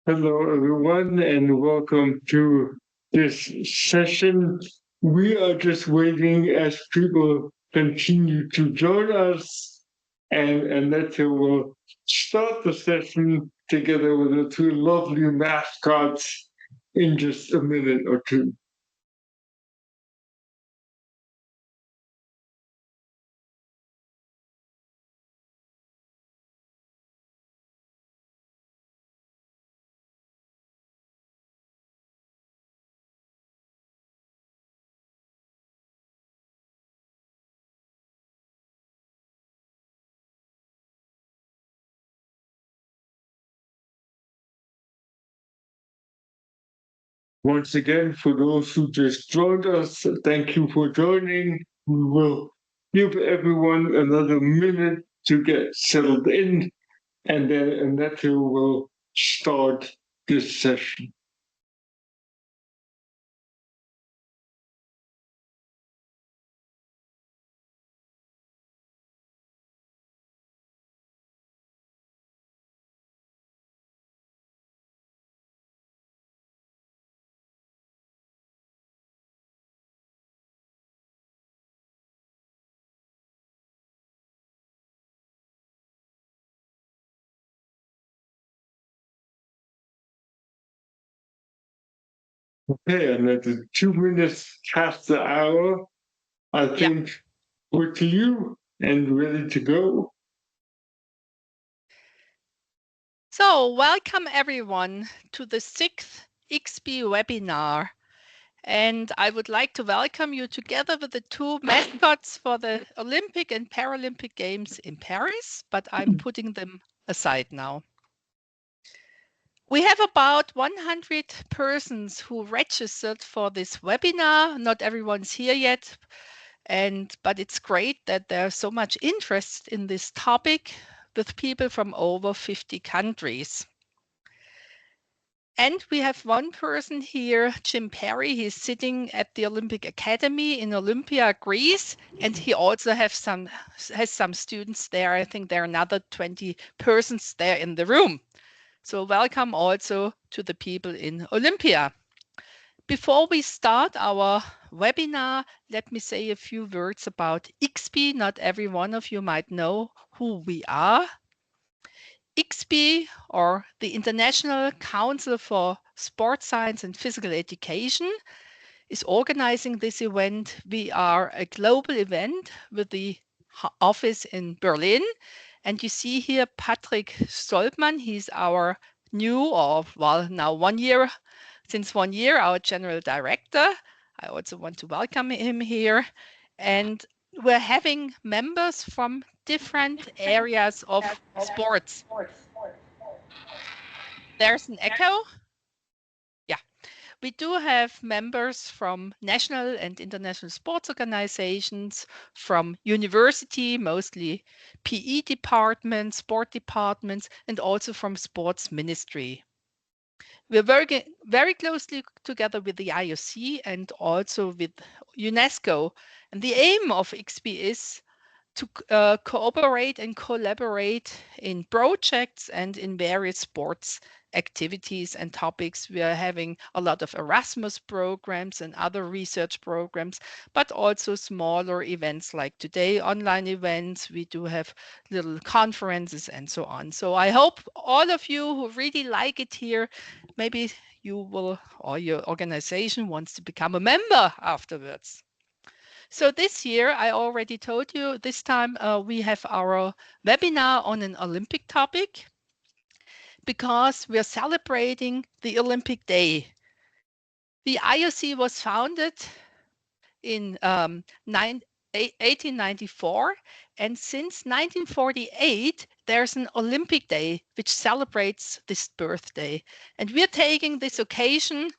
Hello, everyone, and welcome to this session. We are just waiting as people continue to join us, and that's how we'll start the session together with the two lovely mascots in just a minute or two. Once again, for those who just joined us, thank you for joining. We will give everyone another minute to get settled in, and that's how we'll start this session. Okay, and at the 2 minutes past the hour, I Yeah. think we're to you and ready to go. So welcome everyone to the sixth XP webinar. And I would like to welcome you together with the two mascots for the Olympic and Paralympic Games in Paris, but I'm putting them aside now. We have about 100 persons who registered for this webinar. Not everyone's here yet, but it's great that there's so much interest in this topic with people from over 50 countries. And we have one person here, Jim Perry. He's sitting at the Olympic Academy in Olympia, Greece, and he also has some students there. I think there are another 20 persons there in the room. So welcome also to the people in Olympia. Before we start our webinar, let me say a few words about IXP. Not every one of you might know who we are. IXP, or the International Council for Sport Science and Physical Education, is organizing this event. We are a global event with the office in Berlin. And you see here Patrick Stolpmann. He's our new, or well, now 1 year, since 1 year, our general director. I also want to welcome him here. And we're having members from different areas of sports. There's an echo. Yeah, we do have members from national and international sports organizations, from university, mostly PE departments, sport departments, and also from sports ministry. We're working very closely together with the IOC and also with UNESCO. And the aim of XP is to cooperate and collaborate in projects and in various sports activities and topics. We are having a lot of Erasmus programs and other research programs, but also smaller events like today, online events. We do have little conferences and so on. So I hope all of you who really like it here, maybe you will, or your organization wants to become a member afterwards. So this year, I already told you, this time we have our webinar on an Olympic topic because we are celebrating the Olympic Day. The IOC was founded in 1894, and since 1948, there's an Olympic Day which celebrates this birthday. And we're taking this occasion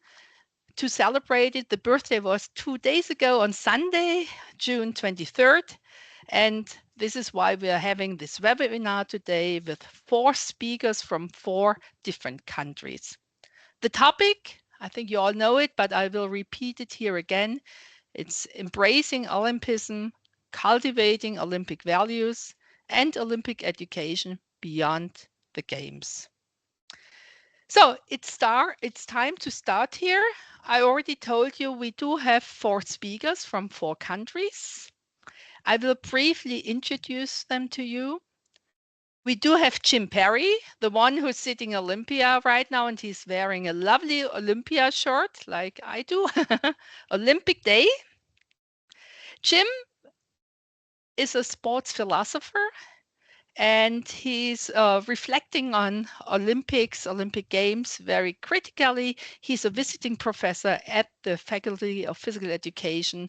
to celebrate it. The birthday was 2 days ago on Sunday, June 23rd. And this is why we are having this webinar today with 4 speakers from 4 different countries. The topic, I think you all know it, but I will repeat it here again. It's embracing Olympism, cultivating Olympic values, and Olympic education beyond the Games. So it's time to start here. I already told you we do have 4 speakers from 4 countries. I will briefly introduce them to you. We do have Jim Perry, the one who's sitting Olympia right now, and he's wearing a lovely Olympia shirt like I do. Olympic Day. Jim is a sports philosopher, and he's reflecting on Olympic Games very critically. He's a visiting professor at the Faculty of Physical Education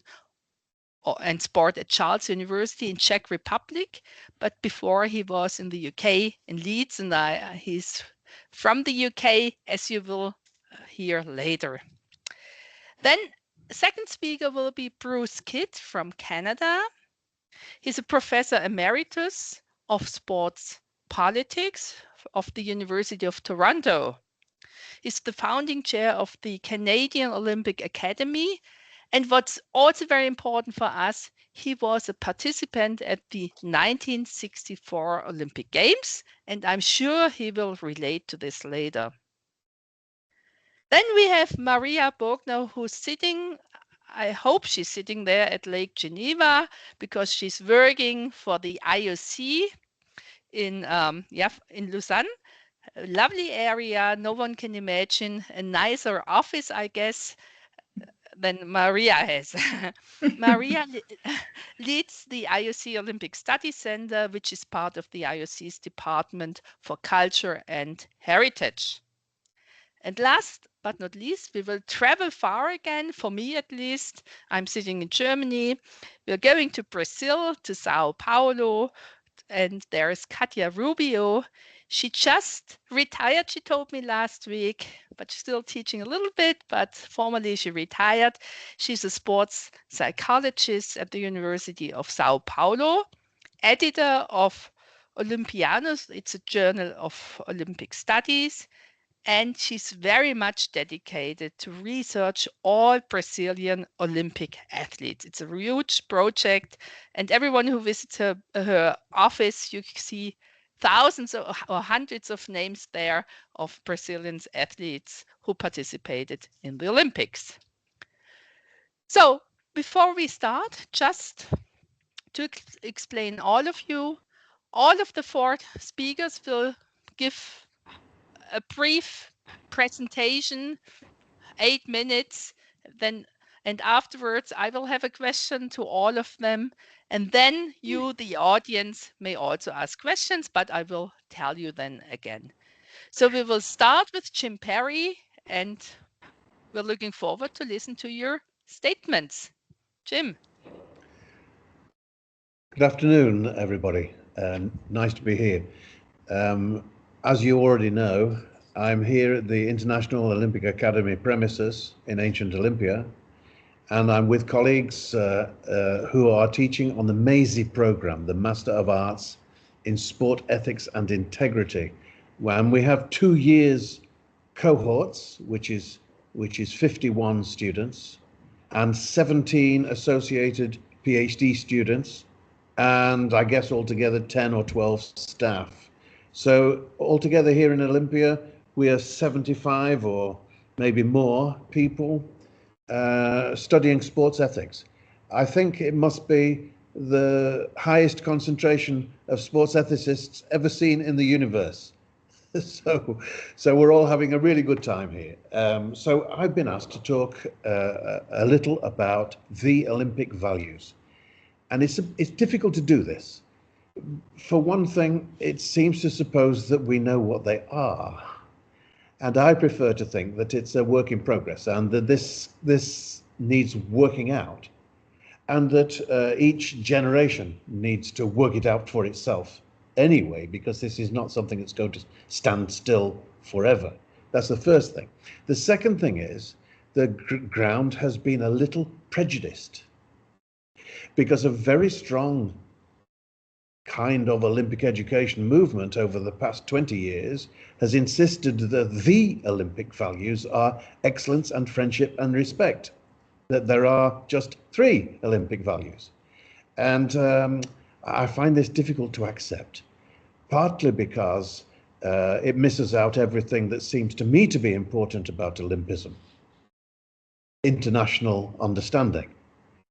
and Sport at Charles University in Czech Republic. But before he was in the UK in Leeds, and he's from the UK, as you will hear later. Then second speaker will be Bruce Kidd from Canada. He's a professor emeritus of sports politics of the University of Toronto. He's the founding chair of the Canadian Olympic Academy. And what's also very important for us, he was a participant at the 1964 Olympic Games, and I'm sure he will relate to this later. Then we have Maria Bogner, who's sitting, I hope she's sitting there at Lake Geneva, because she's working for the IOC in Lausanne. A lovely area. No one can imagine a nicer office, I guess, than Maria has. Maria leads the IOC Olympic Study Center, which is part of the IOC's Department for Culture and Heritage. And last but not least, we will travel far again, for me at least. I'm sitting in Germany. We're going to Brazil, to Sao Paulo, and there is Katia Rubio. She just retired, she told me last week, but still teaching a little bit, but formally she retired. She's a sports psychologist at the University of Sao Paulo, editor of Olympianos, it's a journal of Olympic studies, and she's very much dedicated to research all Brazilian Olympic athletes. It's a huge project, and everyone who visits her office, you see thousands or hundreds of names there of Brazilian athletes who participated in the Olympics. So before we start, just to explain all of you, all of the 4 speakers will give a brief presentation, 8 minutes, then and afterwards I will have a question to all of them, and then you, the audience, may also ask questions, but I will tell you then again. So we will start with Jim Perry, and we're looking forward to listen to your statements. Jim. Good afternoon, everybody. Nice to be here. As you already know, I'm here at the International Olympic Academy premises in ancient Olympia, and I'm with colleagues who are teaching on the MAISY program, the Master of Arts in Sport Ethics and Integrity. And we have 2 years cohorts, which is 51 students, and 17 associated PhD students, and I guess altogether 10 or 12 staff. So altogether here in Olympia, we are 75 or maybe more people studying sports ethics. I think it must be the highest concentration of sports ethicists ever seen in the universe. So we're all having a really good time here. So I've been asked to talk a little about the Olympic values. And it's difficult to do this. For one thing, it seems to suppose that we know what they are. And I prefer to think that it's a work in progress, and that this needs working out, and that each generation needs to work it out for itself anyway, because this is not something that's going to stand still forever. That's the first thing. The second thing is the ground has been a little prejudiced, because a very strong kind of Olympic education movement over the past 20 years has insisted that the Olympic values are excellence and friendship and respect, that there are just 3 Olympic values. And I find this difficult to accept, partly because it misses out everything that seems to me to be important about Olympism. International understanding,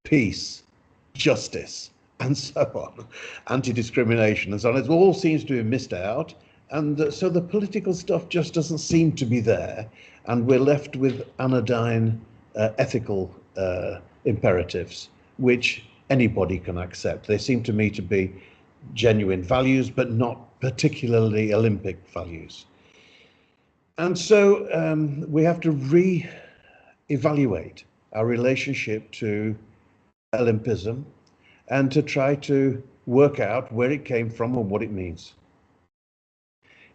peace, justice, and so on, anti-discrimination and so on. It all seems to be missed out. And so the political stuff just doesn't seem to be there. And we're left with anodyne ethical imperatives, which anybody can accept. They seem to me to be genuine values, but not particularly Olympic values. And so we have to re-evaluate our relationship to Olympism and to try to work out where it came from and what it means.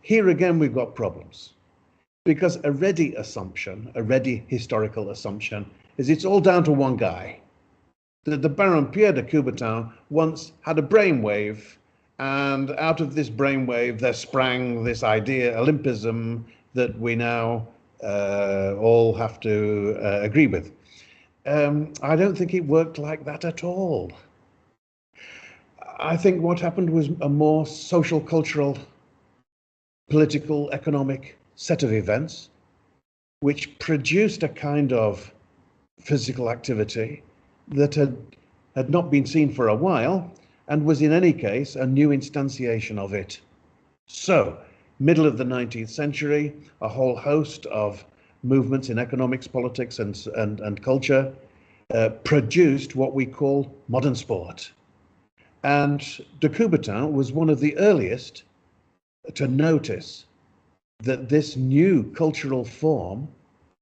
Here again, we've got problems, because a ready assumption, a ready historical assumption, is it's all down to one guy. The Baron Pierre de Coubertin once had a brainwave, and out of this brainwave there sprang this idea, Olympism, that we now all have to agree with. I don't think it worked like that at all. I think what happened was a more social, cultural, political, economic set of events which produced a kind of physical activity that had not been seen for a while and was in any case a new instantiation of it. So, middle of the 19th century, a whole host of movements in economics, politics and culture produced what we call modern sport. And de Coubertin was one of the earliest to notice that this new cultural form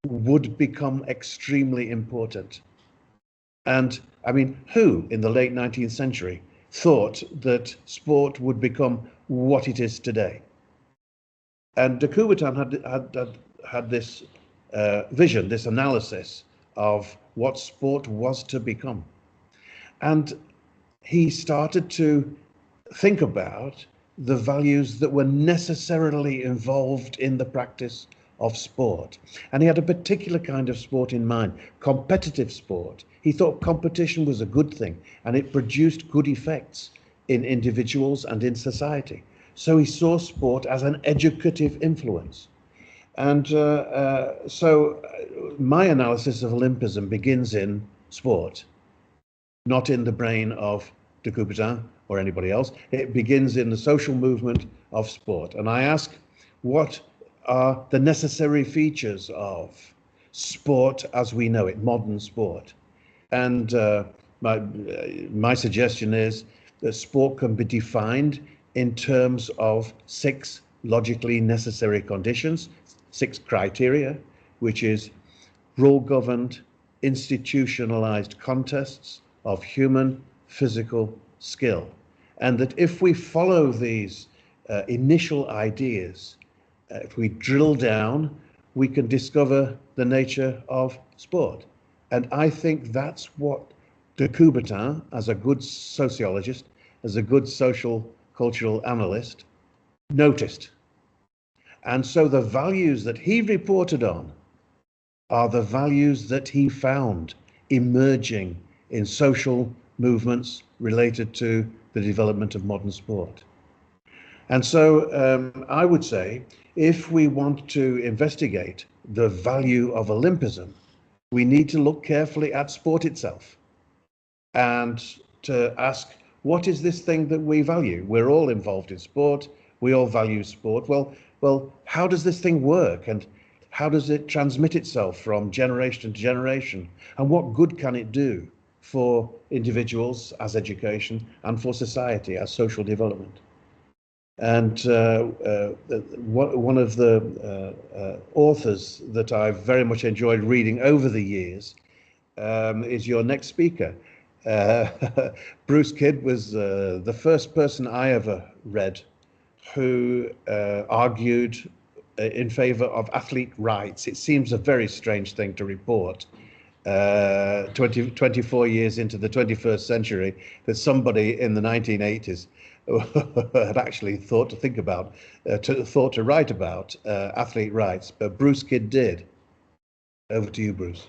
would become extremely important. And I mean, who in the late 19th century thought that sport would become what it is today? And de Coubertin had this vision, this analysis of what sport was to become. And he started to think about the values that were necessarily involved in the practice of sport. And he had a particular kind of sport in mind, competitive sport. He thought competition was a good thing and it produced good effects in individuals and in society. So he saw sport as an educative influence. And so my analysis of Olympism begins in sport, not in the brain of de Coubertin or anybody else. It begins in the social movement of sport. And I ask, what are the necessary features of sport as we know it, modern sport? And my suggestion is that sport can be defined in terms of 6 logically necessary conditions, 6 criteria, which is rule-governed, institutionalized contests of human physical skill. And that if we follow these initial ideas, if we drill down, we can discover the nature of sport. And I think that's what de Coubertin, as a good sociologist, as a good social cultural analyst, noticed. And so the values that he reported on are the values that he found emerging in social movements related to the development of modern sport. And so I would say, if we want to investigate the value of Olympism, we need to look carefully at sport itself and to ask, what is this thing that we value? We're all involved in sport. We all value sport. Well, how does this thing work? And how does it transmit itself from generation to generation? And what good can it do for individuals as education and for society as social development? And one of the authors that I've very much enjoyed reading over the years is your next speaker. Bruce Kidd was the first person I ever read who argued in favor of athlete rights. It seems a very strange thing to report 24 years into the 21st century that somebody in the 1980s had actually thought to write about athlete rights, but Bruce Kidd did. Over to you, Bruce.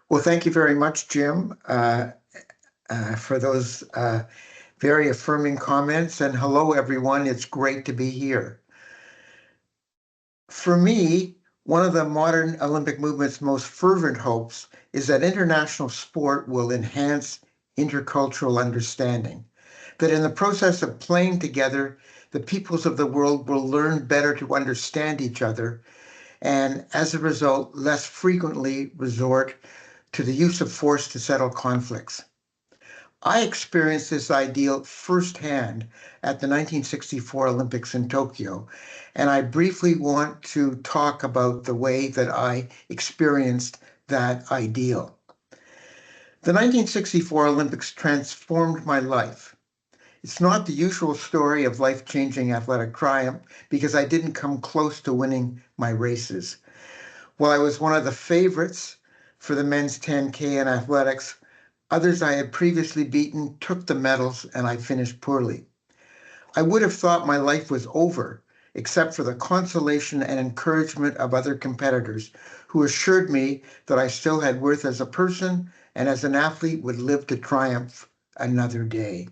Well, thank you very much, Jim, for those Very affirming comments, and hello everyone, it's great to be here. For me, one of the modern Olympic movement's most fervent hopes is that international sport will enhance intercultural understanding, that in the process of playing together, the peoples of the world will learn better to understand each other, and as a result, less frequently resort to the use of force to settle conflicts. I experienced this ideal firsthand at the 1964 Olympics in Tokyo, and I briefly want to talk about the way that I experienced that ideal. The 1964 Olympics transformed my life. It's not the usual story of life-changing athletic triumph because I didn't come close to winning my races. While I was one of the favorites for the men's 10K in athletics, others I had previously beaten took the medals and I finished poorly. I would have thought my life was over, except for the consolation and encouragement of other competitors who assured me that I still had worth as a person and as an athlete would live to triumph another day.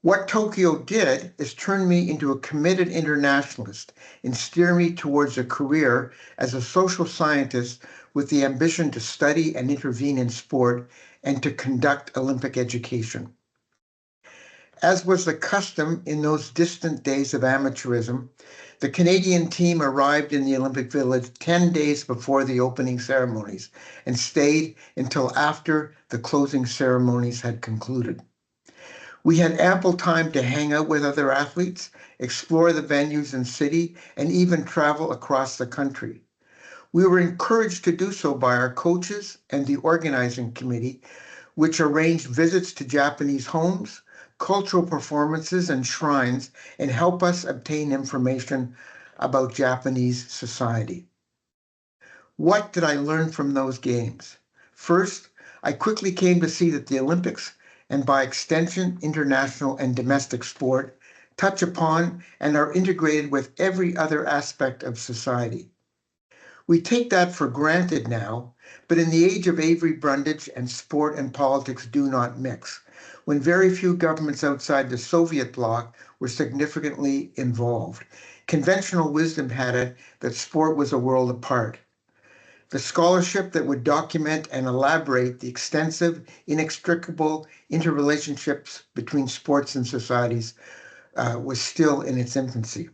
What Tokyo did is turn me into a committed internationalist and steer me towards a career as a social scientist with the ambition to study and intervene in sport and to conduct Olympic education. As was the custom in those distant days of amateurism, the Canadian team arrived in the Olympic Village 10 days before the opening ceremonies and stayed until after the closing ceremonies had concluded. We had ample time to hang out with other athletes, explore the venues and city, and even travel across the country. We were encouraged to do so by our coaches and the organizing committee, which arranged visits to Japanese homes, cultural performances, and shrines, and help us obtain information about Japanese society. What did I learn from those games? First, I quickly came to see that the Olympics, and by extension, international and domestic sport, touch upon and are integrated with every other aspect of society. We take that for granted now, but in the age of Avery Brundage and sport and politics do not mix, when very few governments outside the Soviet bloc were significantly involved, conventional wisdom had it that sport was a world apart. The scholarship that would document and elaborate the extensive, inextricable interrelationships between sports and societies was still in its infancy.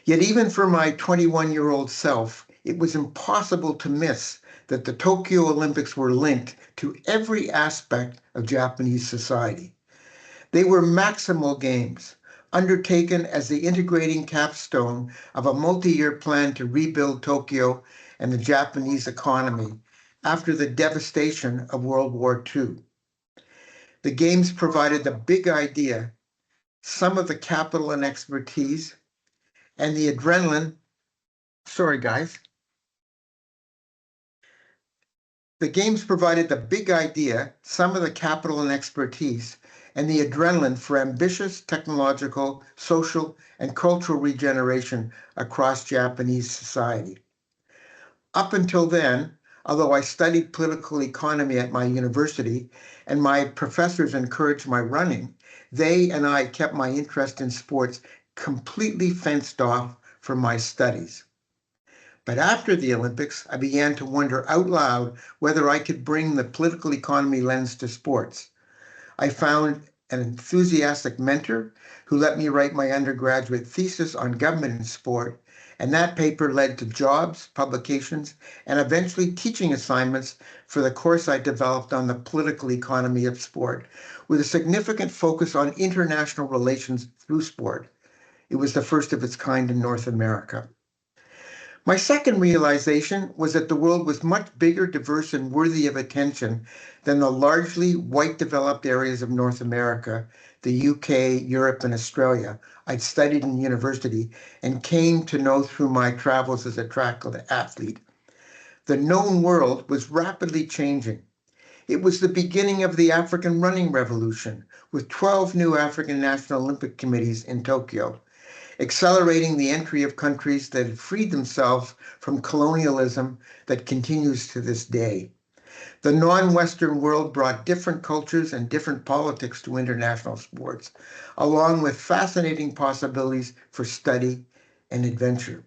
Yet even for my 21-year-old self, it was impossible to miss that the Tokyo Olympics were linked to every aspect of Japanese society. They were maximal games, undertaken as the integrating capstone of a multi-year plan to rebuild Tokyo and the Japanese economy after the devastation of World War II. The games provided the big idea, some of the capital and expertise, and the adrenaline. Sorry, guys. The games provided the big idea, some of the capital and expertise, and the adrenaline for ambitious technological, social, and cultural regeneration across Japanese society. Up until then, although I studied political economy at my university and my professors encouraged my running, they and I kept my interest in sports completely fenced off from my studies. But after the Olympics, I began to wonder out loud whether I could bring the political economy lens to sports. I found an enthusiastic mentor who let me write my undergraduate thesis on government and sport, and that paper led to jobs, publications, and eventually teaching assignments for the course I developed on the political economy of sport, with a significant focus on international relations through sport. It was the first of its kind in North America. My second realization was that the world was much bigger, diverse, and worthy of attention than the largely white developed areas of North America, the UK, Europe, and Australia I'd studied in university and came to know through my travels as a track athlete. The known world was rapidly changing. It was the beginning of the African running revolution, with 12 new African National Olympic Committees in Tokyo, accelerating the entry of countries that had freed themselves from colonialism that continues to this day. The non-Western world brought different cultures and different politics to international sports, along with fascinating possibilities for study and adventure.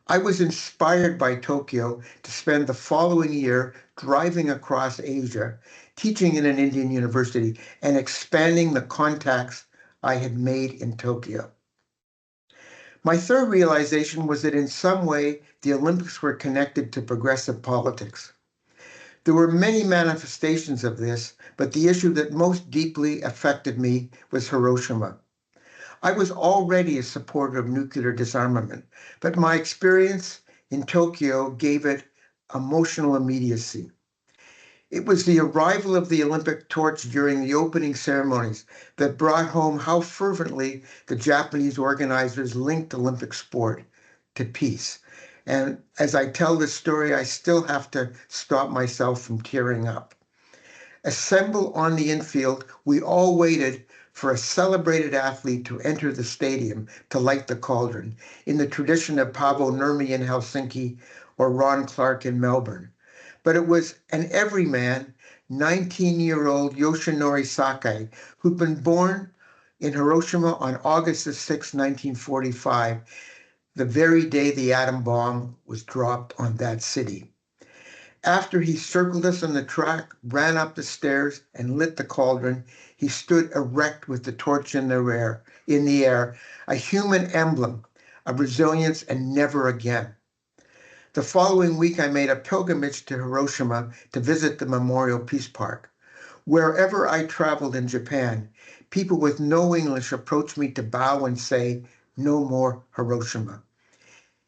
I was inspired by Tokyo to spend the following year driving across Asia, teaching in an Indian university, and expanding the contacts I had made in Tokyo. My third realization was that in some way, the Olympics were connected to progressive politics. There were many manifestations of this, but the issue that most deeply affected me was Hiroshima. I was already a supporter of nuclear disarmament, but my experience in Tokyo gave it emotional immediacy. It was the arrival of the Olympic torch during the opening ceremonies that brought home how fervently the Japanese organizers linked Olympic sport to peace. And as I tell this story, I still have to stop myself from tearing up. Assembled on the infield, we all waited for a celebrated athlete to enter the stadium to light the cauldron, in the tradition of Paavo Nurmi in Helsinki or Ron Clark in Melbourne. But it was an everyman, 19-year-old Yoshinori Sakai, who'd been born in Hiroshima on August 6, 1945, the very day the atom bomb was dropped on that city. After he circled us on the track, ran up the stairs, and lit the cauldron, he stood erect with the torch in the air, a human emblem of resilience and never again. The following week, I made a pilgrimage to Hiroshima to visit the Memorial Peace Park. Wherever I traveled in Japan, people with no English approached me to bow and say, "No more Hiroshima."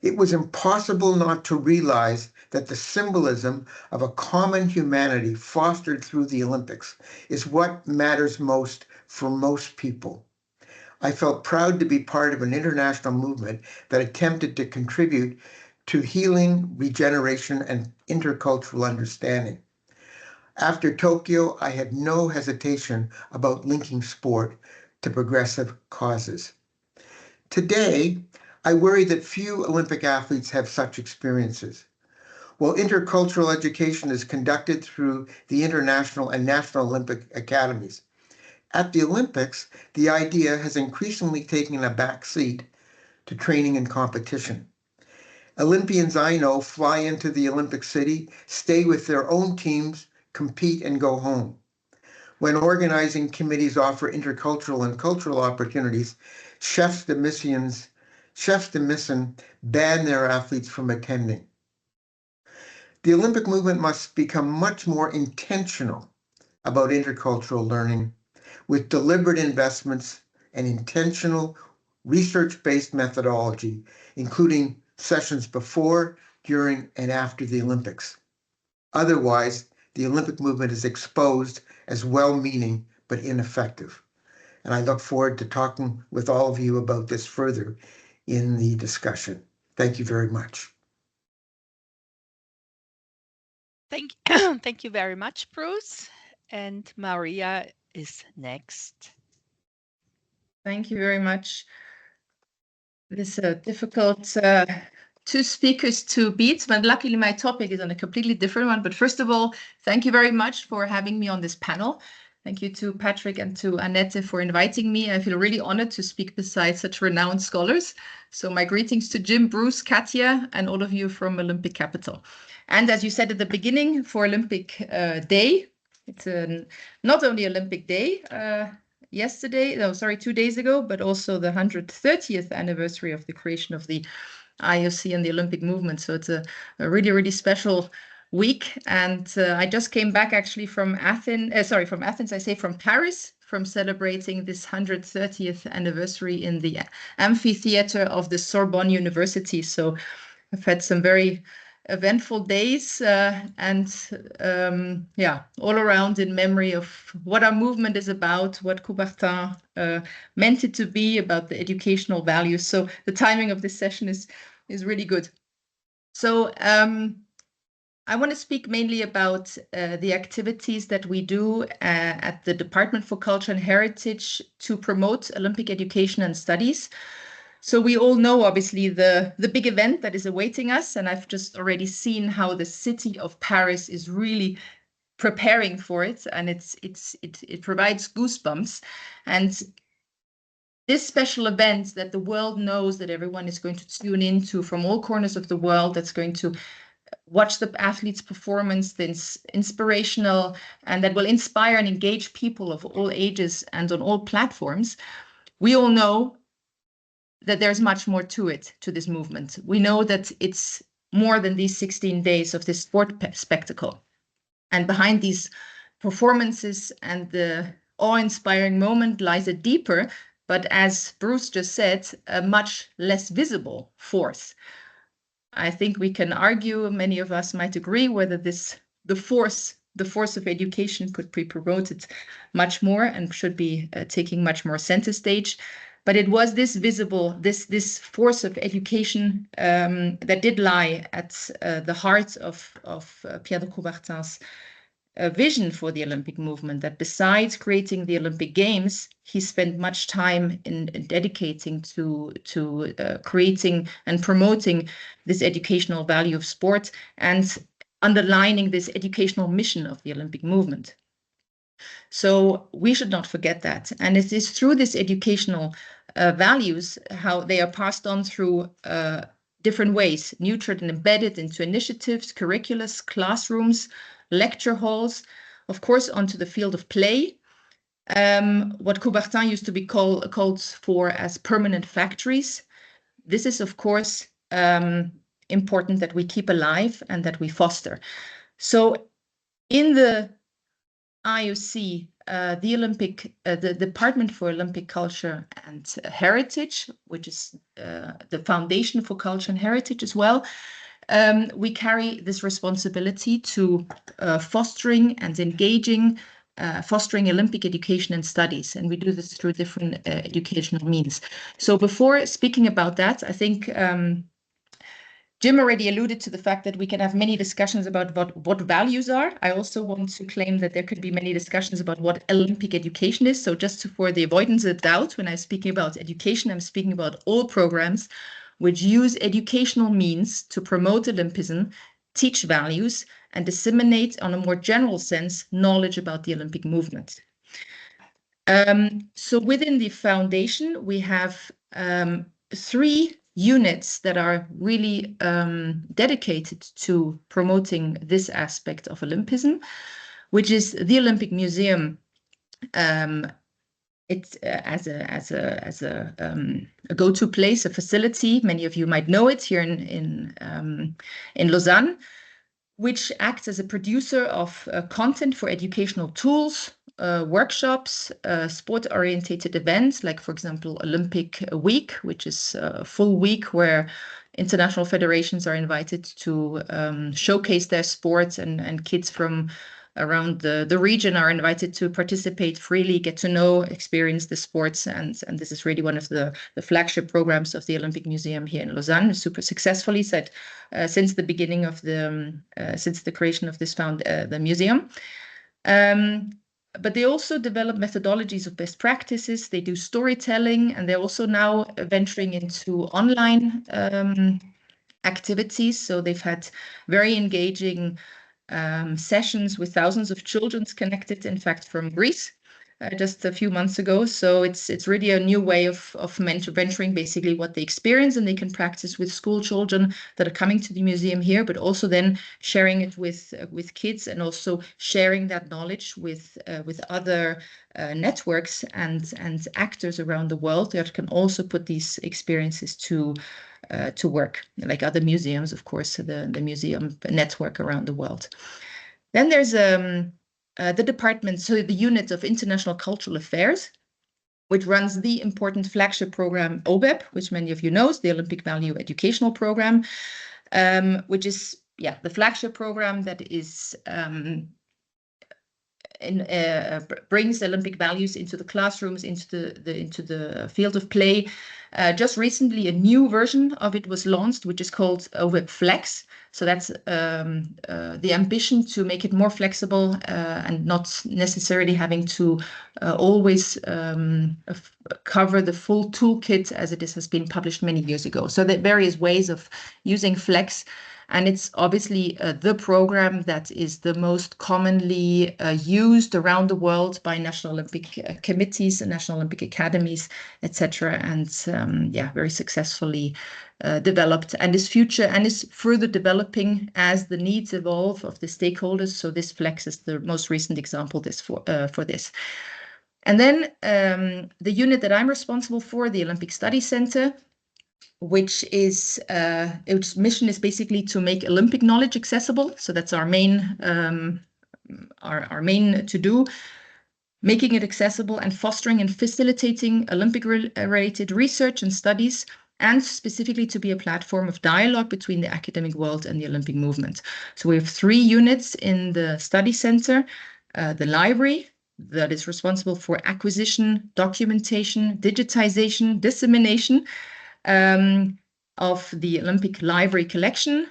It was impossible not to realize that the symbolism of a common humanity fostered through the Olympics is what matters most for most people. I felt proud to be part of an international movement that attempted to contribute to healing, regeneration, and intercultural understanding. After Tokyo, I had no hesitation about linking sport to progressive causes. Today, I worry that few Olympic athletes have such experiences. While intercultural education is conducted through the International and National Olympic Academies, at the Olympics, the idea has increasingly taken a back seat to training and competition. Olympians I know fly into the Olympic City, stay with their own teams, compete, and go home. When organizing committees offer intercultural and cultural opportunities, chefs de mission ban their athletes from attending. The Olympic movement must become much more intentional about intercultural learning, with deliberate investments and intentional research-based methodology, including sessions before, during, and after the Olympics. Otherwise, the Olympic movement is exposed as well-meaning but ineffective. And I look forward to talking with all of you about this further in the discussion. Thank you very much. Thank you very much, Bruce. And Maria is next. Thank you very much. This is a difficult two speakers to beat, but luckily my topic is on a completely different one. But first of all, thank you very much for having me on this panel. Thank you to Patrick and to Annette for inviting me. I feel really honored to speak beside such renowned scholars. So my greetings to Jim, Bruce, Katja, and all of you from Olympic Capital. And as you said at the beginning, for Olympic Day, it's not only Olympic Day, 2 days ago, but also the 130th anniversary of the creation of the IOC and the Olympic movement. So it's a really, really special week. And I just came back actually from from Paris, from celebrating this 130th anniversary in the amphitheater of the Sorbonne University. So I've had some very eventful days all around in memory of what our movement is about, what Coubertin meant it to be, about the educational values. So the timing of this session is really good. So I want to speak mainly about the activities that we do at the Department for Culture and Heritage to promote Olympic education and studies. So we all know, obviously, the big event that is awaiting us. And I've just already seen how the city of Paris is really preparing for it, and it provides goosebumps. And this special event that the world knows that everyone is going to tune into from all corners of the world, that's going to watch the athletes' performance, that's inspirational, and that will inspire and engage people of all ages and on all platforms. We all know that there's much more to it, to this movement. We know that it's more than these 16 days of this sport spectacle. And behind these performances and the awe-inspiring moment lies a deeper, but as Bruce just said, a much less visible force. I think we can argue, many of us might agree, whether the force of education could be promoted much more and should be taking much more center stage. But it was this visible, this force of education that did lie at the heart of Pierre de Coubertin's vision for the Olympic movement, that besides creating the Olympic Games, he spent much time in dedicating to creating and promoting this educational value of sport and underlining this educational mission of the Olympic movement. So we should not forget that. And it is through this educational values, how they are passed on through different ways, nurtured and embedded into initiatives, curriculums, classrooms, lecture halls, of course, onto the field of play. What Coubertin used to be called for as permanent factories. This is, of course, important that we keep alive and that we foster. So in the IOC, the Department for Olympic Culture and Heritage, which is the Foundation for Culture and Heritage as well, we carry this responsibility to fostering and engaging, fostering Olympic education and studies. And we do this through different educational means. So before speaking about that, I think Jim already alluded to the fact that we can have many discussions about what values are. I also want to claim that there could be many discussions about what Olympic education is. So just for the avoidance of doubt, when I'm speaking about education, I'm speaking about all programs which use educational means to promote Olympism, teach values, and disseminate on a more general sense knowledge about the Olympic movement. So within the foundation, we have 3 units that are really dedicated to promoting this aspect of Olympism, which is the Olympic Museum. It's as a go-to place, a facility. Many of you might know it here in Lausanne, which acts as a producer of content for educational tools, workshops, sport-orientated events, like, for example, Olympic Week, which is a full week where international federations are invited to showcase their sports, and kids from around the region are invited to participate freely, get to know, experience the sports. And this is really one of the flagship programs of the Olympic Museum here in Lausanne, super successfully said since the beginning of since the creation of this the museum. But they also develop methodologies of best practices. They do storytelling, and they're also now venturing into online activities. So they've had very engaging sessions with thousands of children connected, in fact, from Greece just a few months ago. So it's really a new way of venturing basically what they experience, and they can practice with school children that are coming to the museum here, but also then sharing it with kids, and also sharing that knowledge with other networks and actors around the world that can also put these experiences to work, like other museums, of course, the museum network around the world. Then there's the department, so the unit of International Cultural Affairs, which runs the important flagship program OBEP, which many of you know, the Olympic Value Educational Program, which is the flagship program that is brings Olympic values into the classrooms, into the field of play. Just recently, a new version of it was launched, which is called OBEP Flex. So that's the ambition to make it more flexible and not necessarily having to always cover the full toolkit as it has been published many years ago. So there are various ways of using Flex And it's obviously the program that is the most commonly used around the world by national Olympic committees and national Olympic academies, etc. And very successfully developed, and is further developing as the needs evolve of the stakeholders. So this Flex is the most recent example for this. And then the unit that I'm responsible for, the Olympic Study Center, which is its mission is basically to make Olympic knowledge accessible. So that's our main to do, making it accessible and fostering and facilitating Olympic-related research and studies, and specifically to be a platform of dialogue between the academic world and the Olympic movement. So we have 3 units in the study center: the library, that is responsible for acquisition, documentation, digitization, dissemination of the Olympic library collection.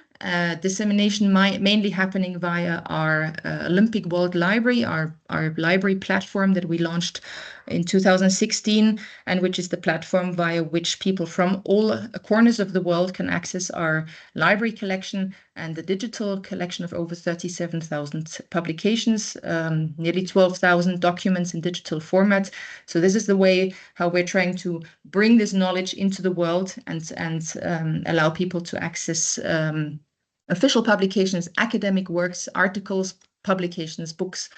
Dissemination mainly happening via our Olympic World Library, our library platform that we launched in 2016, and which is the platform via which people from all corners of the world can access our library collection and the digital collection of over 37,000 publications, nearly 12,000 documents in digital format. So this is the way how we're trying to bring this knowledge into the world and allow people to access official publications, academic works, articles, publications, books,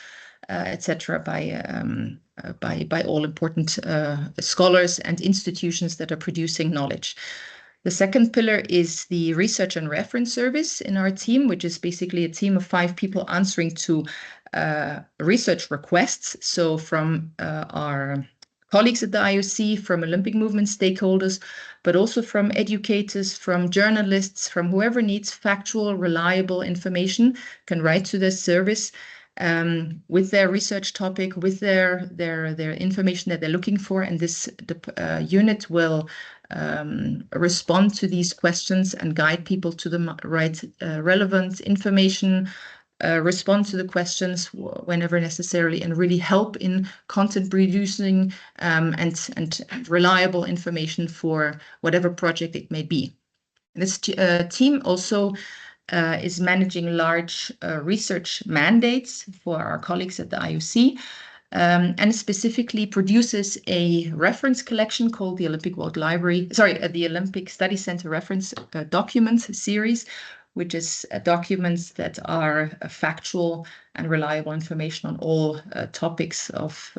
etc. by all important scholars and institutions that are producing knowledge. The second pillar is the research and reference service in our team, which is basically a team of 5 people answering to research requests. So from our colleagues at the IOC, from Olympic movement stakeholders, but also from educators, from journalists, from whoever needs factual, reliable information can write to this service with their research topic, with their information that they're looking for. And this unit will respond to these questions and guide people to the right relevant information, respond to the questions whenever necessary, and really help in content producing and reliable information for whatever project it may be. This team also is managing large research mandates for our colleagues at the IOC, and specifically produces a reference collection called the Olympic World Library, the Olympic Study Center Reference Documents Series, which is documents that are factual and reliable information on all topics of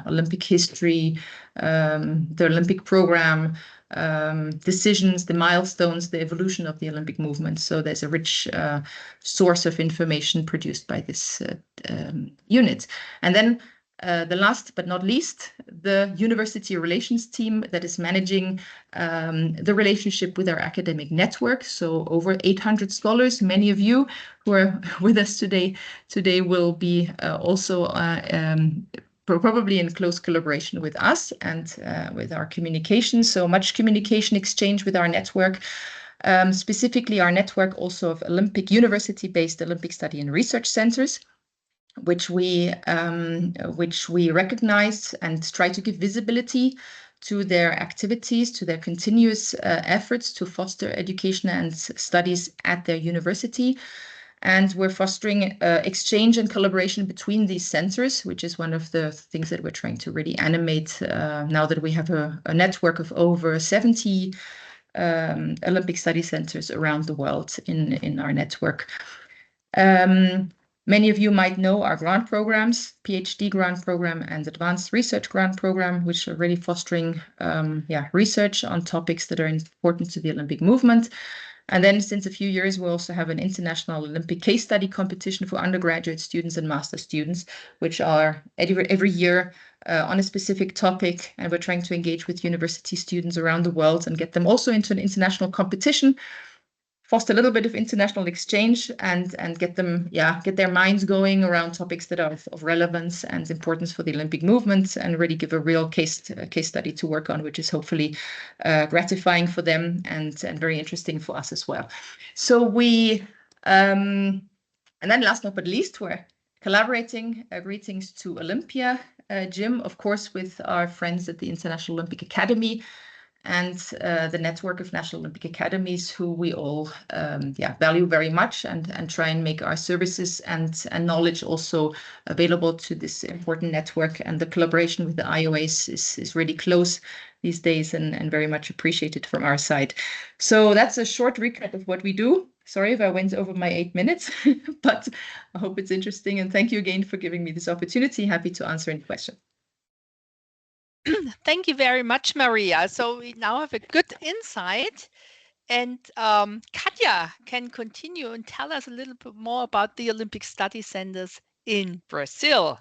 Olympic history, the Olympic program, decisions, the milestones, the evolution of the Olympic movement. So there's a rich source of information produced by this unit. And then the last but not least, the university relations team that is managing the relationship with our academic network. So over 800 scholars, many of you who are with us today will be also probably in close collaboration with us and with our communication. So much communication exchange with our network. Specifically our network also of Olympic university-based Olympic study and research centers, which we recognize and try to give visibility to their activities, to their continuous efforts to foster education and studies at their university. And we're fostering exchange and collaboration between these centers, which is one of the things that we're trying to really animate now that we have a network of over 70 Olympic study centers around the world in our network. Many of you might know our grant programs, PhD grant program and advanced research grant program, which are really fostering research on topics that are important to the Olympic movement. And then since a few years, we also have an international Olympic case study competition for undergraduate students and master students, which are every year on a specific topic. And we're trying to engage with university students around the world and get them also into an international competition, foster a little bit of international exchange and get them, get their minds going around topics that are of relevance and importance for the Olympic movement, and really give a real case study to work on, which is hopefully gratifying for them and very interesting for us as well. So we, and then last but not least, we're collaborating, greetings to Olympia, Jim, of course, with our friends at the International Olympic Academy, and the network of National Olympic Academies, who we all value very much, and try and make our services and knowledge also available to this important network. And the collaboration with the IOAs is really close these days, and very much appreciated from our side. So that's a short recap of what we do. Sorry if I went over my 8 minutes, but I hope it's interesting. And thank you again for giving me this opportunity. Happy to answer any questions. Thank you very much, Maria. So we now have a good insight, and Katja can continue and tell us a little bit more about the Olympic Study Centers in Brazil.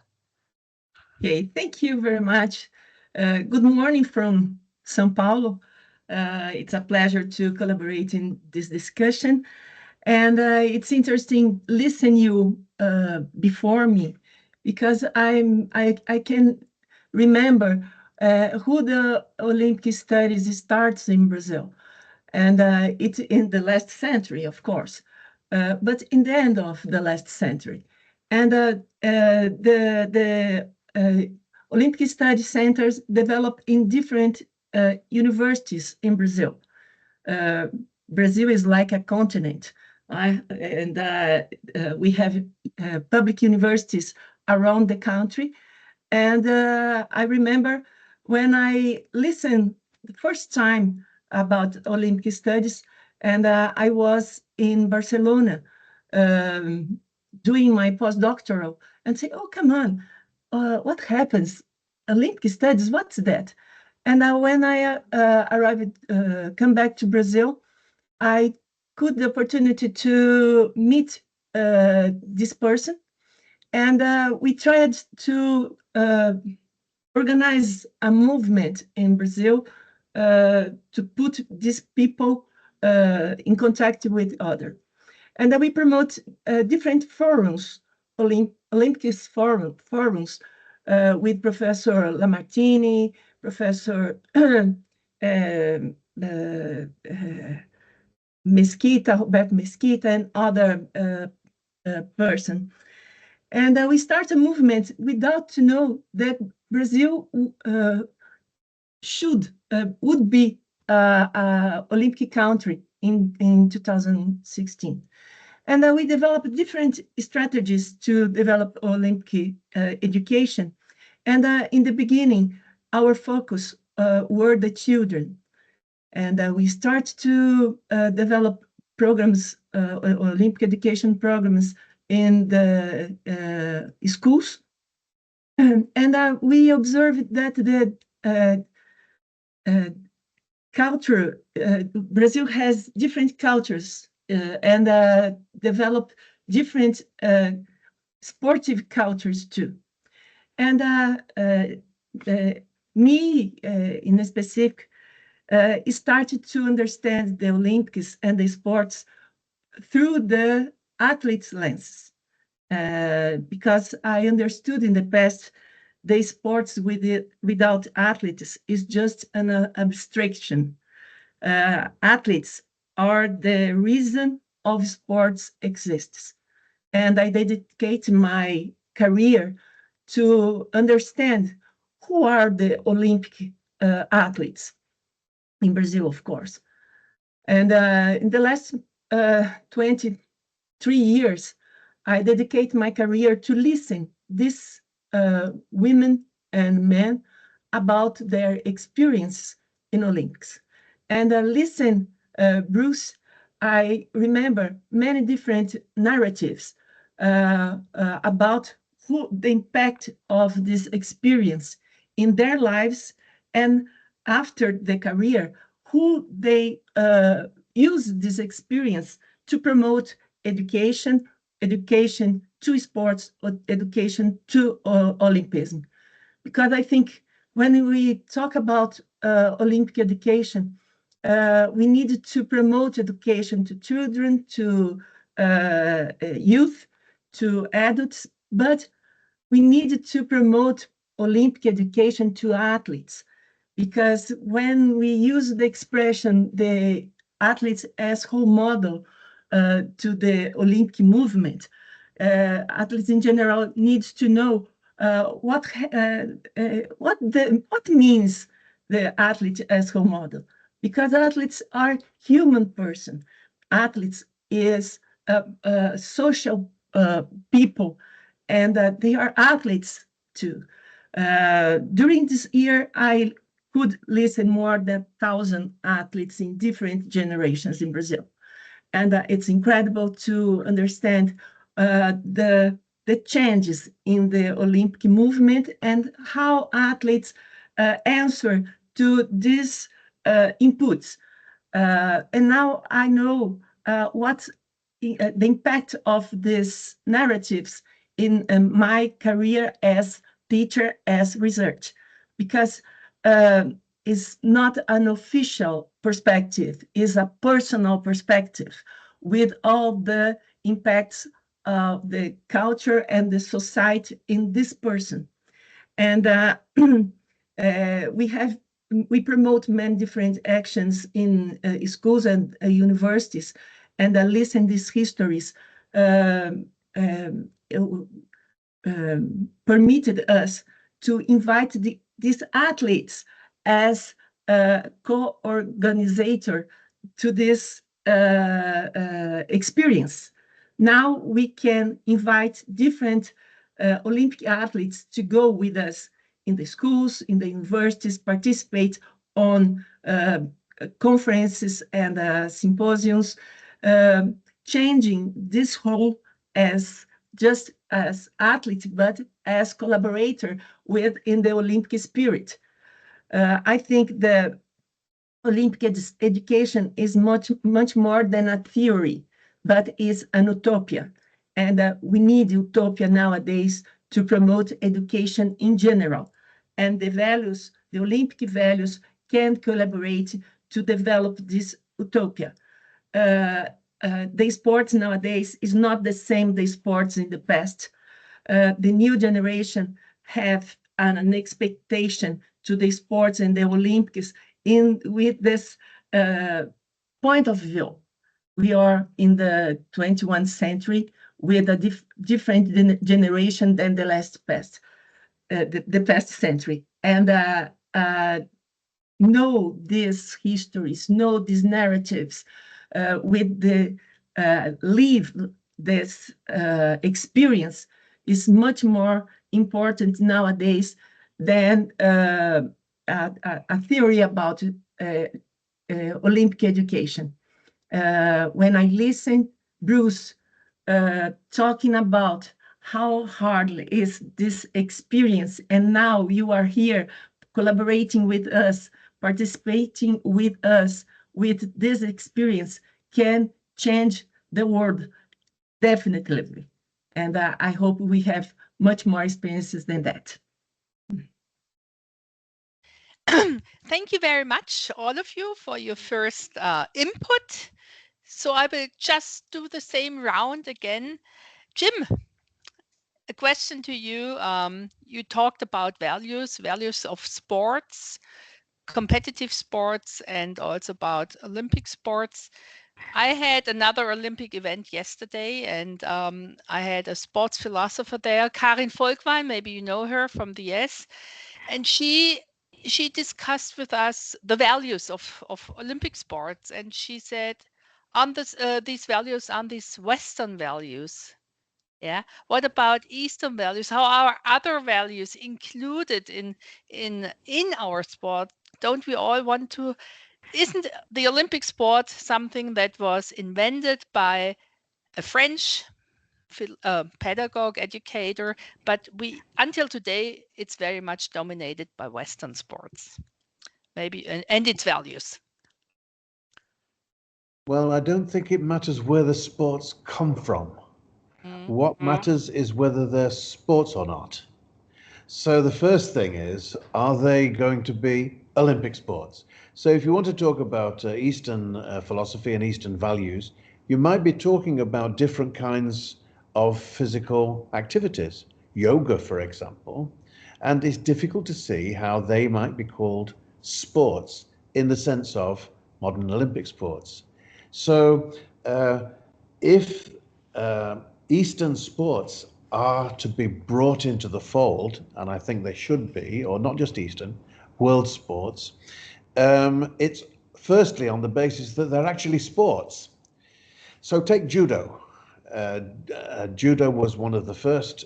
Okay, thank you very much. Good morning from São Paulo. It's a pleasure to collaborate in this discussion. And it's interesting listening you before me, because I can remember who the Olympic studies starts in Brazil. And it's in the last century, of course, but in the end of the last century. And the Olympic Study Centers developed in different universities in Brazil. Brazil is like a continent, and we have public universities around the country. And I remember when I listened the first time about Olympic studies, and I was in Barcelona doing my postdoctoral, and say, oh, come on, what happens? Olympic studies, what's that? And when I come back to Brazil, I got the opportunity to meet this person, and we tried to organize a movement in Brazil to put these people in contact with others. And then we promote different forums, Olympic forums, with Professor Lamartine, Professor Mesquita, Roberto Mesquita, and other person. And we start a movement without to know that Brazil would be an Olympic country in 2016. And we developed different strategies to develop Olympic education. And in the beginning, our focus were the children. And we start to develop programs, Olympic education programs in the schools. And we observed that the culture, Brazil has different cultures and develop different sportive cultures too. And me, in a specific, started to understand the Olympics and the sports through the athlete's lens, because I understood in the past the sports without athletes is just an abstraction. Athletes are the reason of sports exists. And I dedicate my career to understand who are the Olympic athletes in Brazil, of course. And in the last 23 years, I dedicate my career to listen these women and men about their experience in Olympics. And listen, Bruce, I remember many different narratives about the impact of this experience in their lives, and after the career, who they use this experience to promote education to sports, or education to Olympism. Because I think when we talk about Olympic education, we need to promote education to children, to youth, to adults, but we need to promote Olympic education to athletes. Because when we use the expression, the athletes as role model to the Olympic movement, athletes in general needs to know what means the athlete as role model, because athletes are human person. Athletes is social people, and they are athletes too. During this year, I could listen more than 1,000 athletes in different generations in Brazil. And it's incredible to understand the changes in the Olympic movement and how athletes answer to these inputs. And now I know what the impact of these narratives in my career as teacher, as research, because it's not an official perspective, it's a personal perspective with all the impacts of the culture and the society in this person. And we promote many different actions in schools and universities, and listen these histories permitted us to invite these athletes as a co-organizer to this experience. Now we can invite different Olympic athletes to go with us in the schools, in the universities, participate on conferences and symposiums, changing this role as just as athlete, but as collaborator within the Olympic spirit. I think the Olympic education is much more than a theory, but is an utopia. And we need utopia nowadays to promote education in general. And the values, the Olympic values, can collaborate to develop this utopia. The sports nowadays is not the same the sports in the past. The new generation have an expectation to the sports and the Olympics with this point of view. We are in the 21st century with a different generation than the past century. And know these histories, know these narratives, with the live this experience is much more important nowadays than a theory about Olympic education. When I listen Bruce talking about how hard is this experience, and now you are here collaborating with us, participating with us, with this experience, can change the world, definitely. And I hope we have much more experiences than that. Thank you very much, all of you, for your first input. So I will just do the same round again. Jim, a question to you. You talked about values of sports, competitive sports, and also about Olympic sports. I had another Olympic event yesterday, and I had a sports philosopher there, Karin Volkwein, maybe you know her from the US, and she discussed with us the values of Olympic sports, and she said, on this, these values, on these Western values, yeah. What about Eastern values? How are other values included in our sport? Don't we all want to? Isn't the Olympic sport something that was invented by a French pedagogue, educator, but until today, it's very much dominated by Western sports, maybe, and its values. Well, I don't think it matters where the sports come from. What matters is whether they're sports or not. So the first thing is, are they going to be Olympic sports? So if you want to talk about Eastern philosophy and Eastern values, you might be talking about different kinds of physical activities, yoga, for example, and it's difficult to see how they might be called sports in the sense of modern Olympic sports. So if Eastern sports are to be brought into the fold, and I think they should be, or not just Eastern, world sports, it's firstly on the basis that they're actually sports. So take judo. Judo was one of the first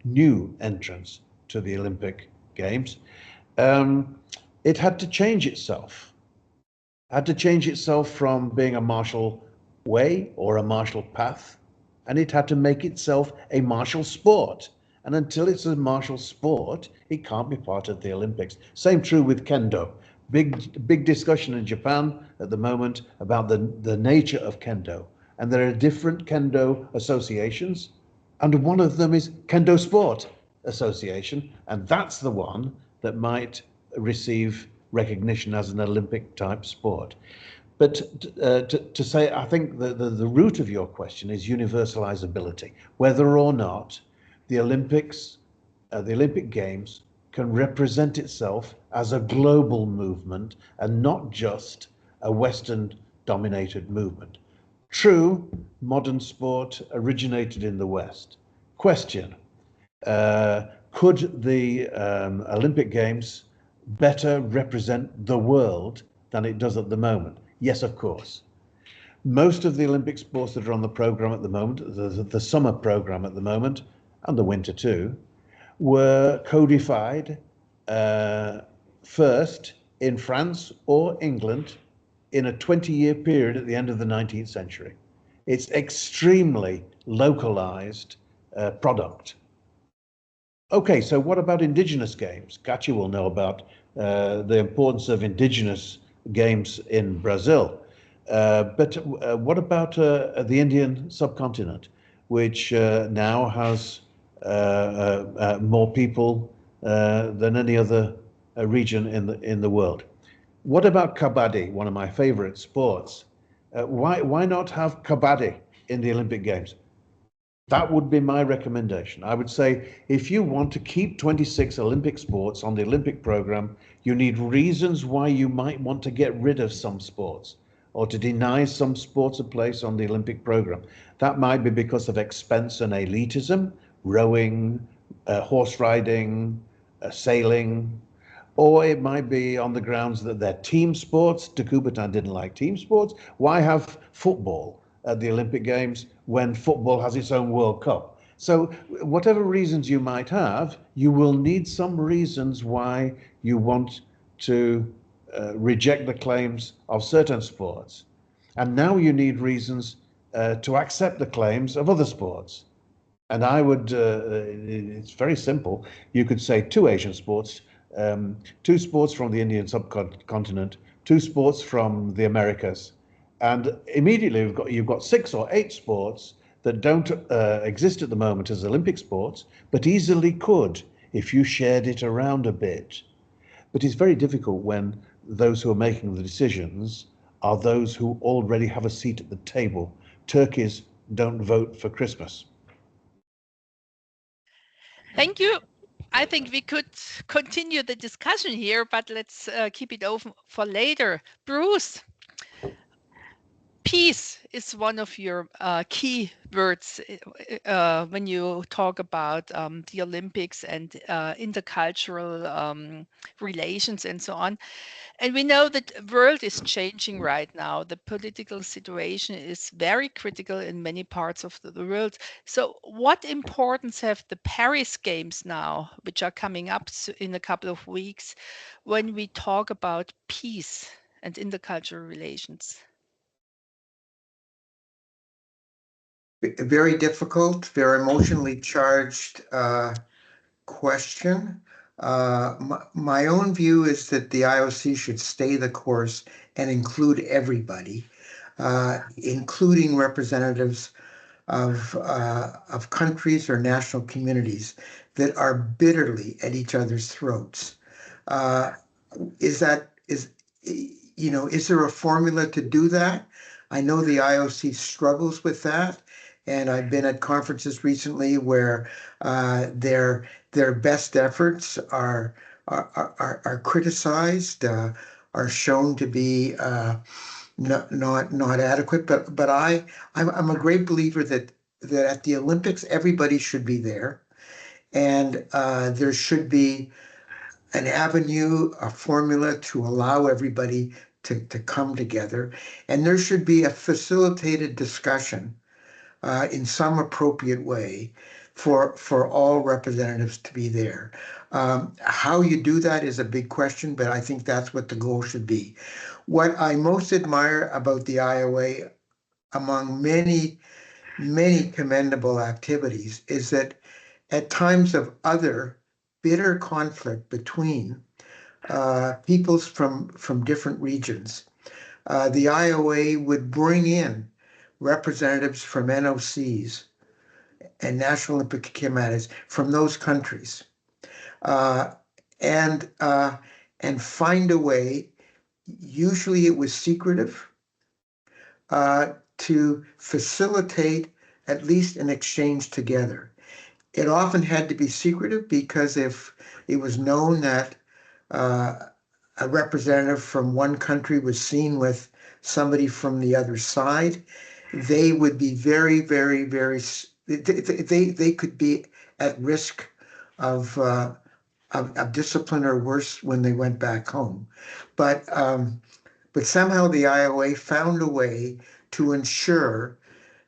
new entrants to the Olympic Games. It had to change itself. Had to change itself from being a martial way or a martial path, and it had to make itself a martial sport. And until it's a martial sport, it can't be part of the Olympics. Same true with kendo. Big discussion in Japan at the moment about the nature of kendo. And there are different kendo associations, and one of them is Kendo Sport Association, and that's the one that might receive recognition as an Olympic type sport. But to say, I think the root of your question is universalizability, whether or not the Olympics, the Olympic Games can represent itself as a global movement and not just a Western dominated movement. True, modern sport originated in the West. Question, could the Olympic Games better represent the world than it does at the moment? Yes, of course. Most of the Olympic sports that are on the program at the moment, the summer program at the moment, and the winter too, were codified first in France or England in a 20-year period at the end of the 19th century. It's extremely localized product. Okay, so what about indigenous games? Katja will know about the importance of indigenous games in Brazil. But what about the Indian subcontinent, which now has more people than any other region in the world? What about kabaddi, one of my favorite sports? Why not have kabaddi in the Olympic Games? That would be my recommendation. I would say if you want to keep 26 Olympic sports on the Olympic program, you need reasons why you might want to get rid of some sports or to deny some sports a place on the Olympic program. That might be because of expense and elitism, rowing, horse riding, sailing, or it might be on the grounds that they're team sports. De Coubertin didn't like team sports. Why have football at the Olympic Games when football has its own World Cup? So whatever reasons you might have, you will need some reasons why you want to reject the claims of certain sports. And now you need reasons to accept the claims of other sports. And I would, it's very simple. You could say 2 Asian sports, 2 sports from the Indian subcontinent, 2 sports from the Americas. And immediately you've got 6 or 8 sports that don't exist at the moment as Olympic sports, but easily could if you shared it around a bit. But it's very difficult when those who are making the decisions are those who already have a seat at the table. Turkeys don't vote for Christmas. Thank you. I think we could continue the discussion here, but let's keep it open for later. Bruce, peace is one of your key words when you talk about the Olympics and intercultural relations and so on. And we know that the world is changing right now. The political situation is very critical in many parts of the world. So what importance have the Paris Games now, which are coming up in a couple of weeks, when we talk about peace and intercultural relations? Very difficult, very emotionally charged question. My own view is that the IOC should stay the course and include everybody, including representatives of countries or national communities that are bitterly at each other's throats. Is there a formula to do that? I know the IOC struggles with that, and I've been at conferences recently where their best efforts are criticized, are shown to be not adequate. But I'm a great believer that at the Olympics everybody should be there, and there should be an avenue, a formula to allow everybody to come together. And there should be a facilitated discussion in some appropriate way for all representatives to be there. How you do that is a big question, but I think that's what the goal should be. What I most admire about the IOA, among many, many commendable activities, is that at times of other bitter conflict between peoples from different regions, the IOA would bring in representatives from NOCs and National Olympic Committees from those countries, and find a way. Usually, it was secretive, to facilitate at least an exchange together. It often had to be secretive because if it was known that a representative from one country was seen with somebody from the other side, they would be very, very, very, they could be at risk of discipline or worse when they went back home. But somehow the IOA found a way to ensure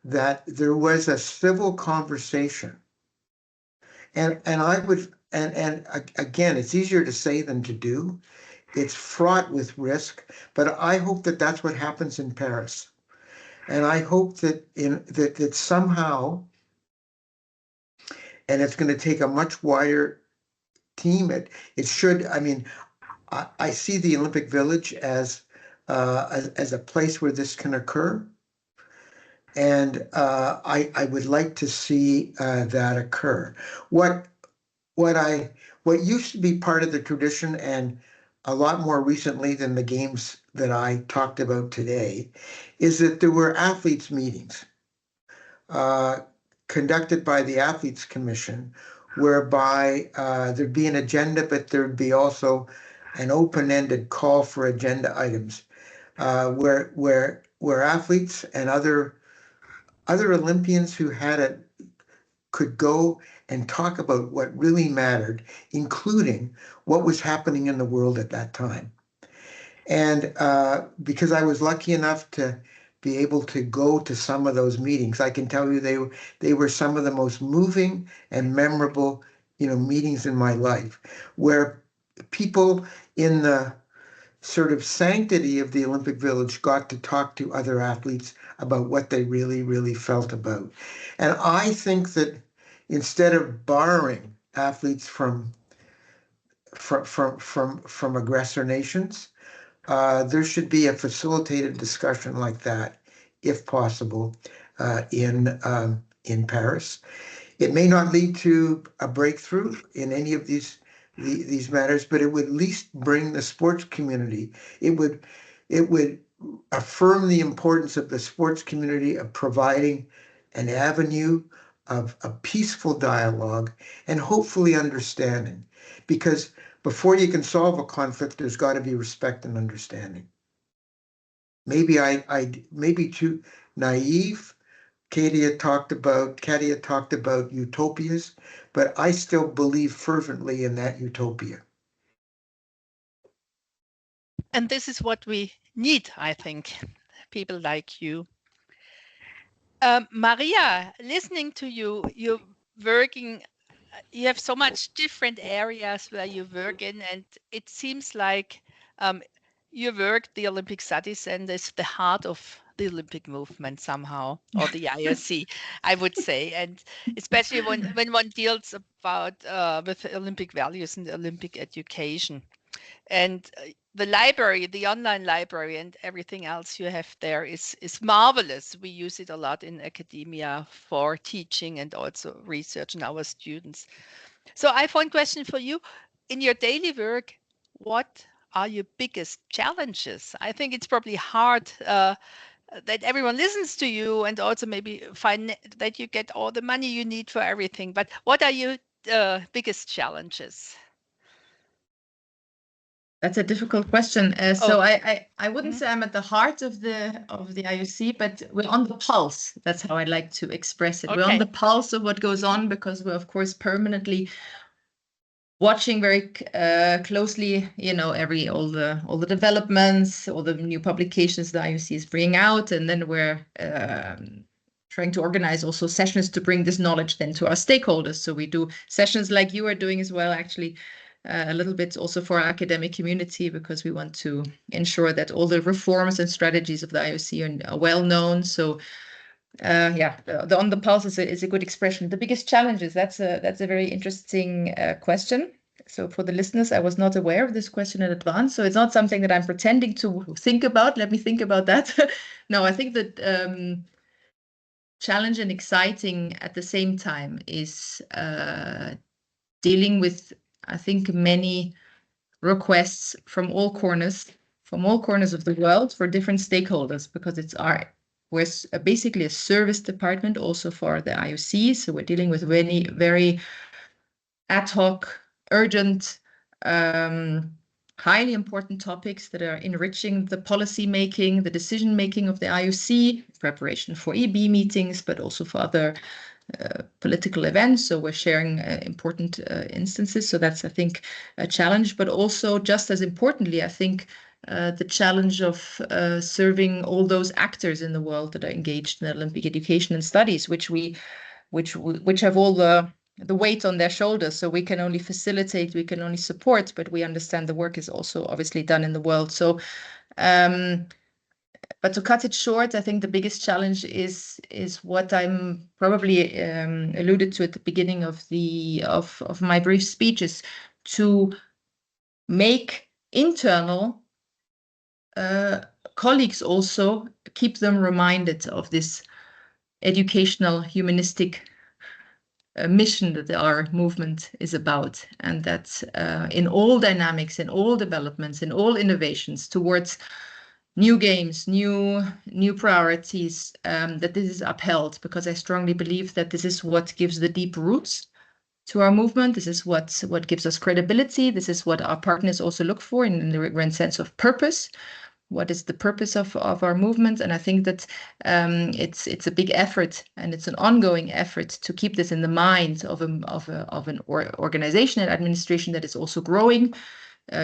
that there was a civil conversation. And I would, and again, it's easier to say than to do. It's fraught with risk, but I hope that that's what happens in Paris. And I hope that that somehow, and it's going to take a much wider team. It should. I mean, I see the Olympic Village as a place where this can occur, and I would like to see that occur. What used to be part of the tradition, and a lot more recently than the games that I talked about today, is that there were athletes' meetings conducted by the Athletes Commission, whereby there'd be an agenda, but there'd be also an open-ended call for agenda items, where athletes and other Olympians who had it could go and talk about what really mattered, including what was happening in the world at that time. And because I was lucky enough to be able to go to some of those meetings, I can tell you they were some of the most moving and memorable, meetings in my life, where people in the sort of sanctity of the Olympic Village got to talk to other athletes about what they really, really felt about. And I think that instead of borrowing athletes from aggressor nations, there should be a facilitated discussion like that, if possible, in Paris. It may not lead to a breakthrough in any of these matters, but it would at least bring the sports community. It would affirm the importance of the sports community of providing an avenue of a peaceful dialogue and hopefully understanding, because before you can solve a conflict, there's got to be respect and understanding. Maybe I may be too naive. Katia talked about utopias, but I still believe fervently in that utopia. And this is what we need, I think, people like you. Maria, listening to you, you're working, you have so much different areas where you work in, and it seems like your work, the Olympic Studies Center, is the heart of the Olympic movement somehow, or the IOC, I would say, and especially when one deals about with Olympic values and Olympic education. And the library, the online library, and everything else you have there is marvelous. We use it a lot in academia for teaching and also research in our students. So I have one question for you. In your daily work, what are your biggest challenges? I think it's probably hard that everyone listens to you, and also maybe find that you get all the money you need for everything. But what are your biggest challenges? That's a difficult question. So I wouldn't say I'm at the heart of the IOC, but we're on the pulse. That's how I like to express it. Okay. We're on the pulse of what goes on, because we're of course permanently watching very closely, all the developments, all the new publications the IOC is bringing out, and then we're trying to organize also sessions to bring this knowledge then to our stakeholders. So we do sessions like you are doing as well, actually, a little bit also for our academic community, because we want to ensure that all the reforms and strategies of the IOC are well known. So the on the pulse is a good expression. The biggest challenges, that's a very interesting question. So for the listeners, I was not aware of this question in advance. So it's not something that I'm pretending to think about. Let me think about that. No, I think that challenge and exciting at the same time is dealing with, I think, many requests from all corners of the world for different stakeholders, because we're basically a service department also for the IOC. So we're dealing with many very ad hoc, urgent, highly important topics that are enriching the policy making, the decision making of the IOC, preparation for EB meetings, but also for other political events. So we're sharing important instances. So that's, I think, a challenge. But also, just as importantly, I think the challenge of serving all those actors in the world that are engaged in Olympic education and studies, which have all the weight on their shoulders. So we can only facilitate, we can only support, but we understand the work is also obviously done in the world. So but to cut it short, I think the biggest challenge is what I'm probably alluded to at the beginning of my brief speech, is to make internal colleagues also, keep them reminded of this educational humanistic mission that our movement is about, and that in all dynamics, in all developments, in all innovations towards new games, new priorities, that this is upheld, because I strongly believe that this is what gives the deep roots to our movement. This is what gives us credibility. This is what our partners also look for in the grand sense of purpose. What is the purpose of our movement? And I think that it's a big effort, and it's an ongoing effort to keep this in the mind of an organization and administration that is also growing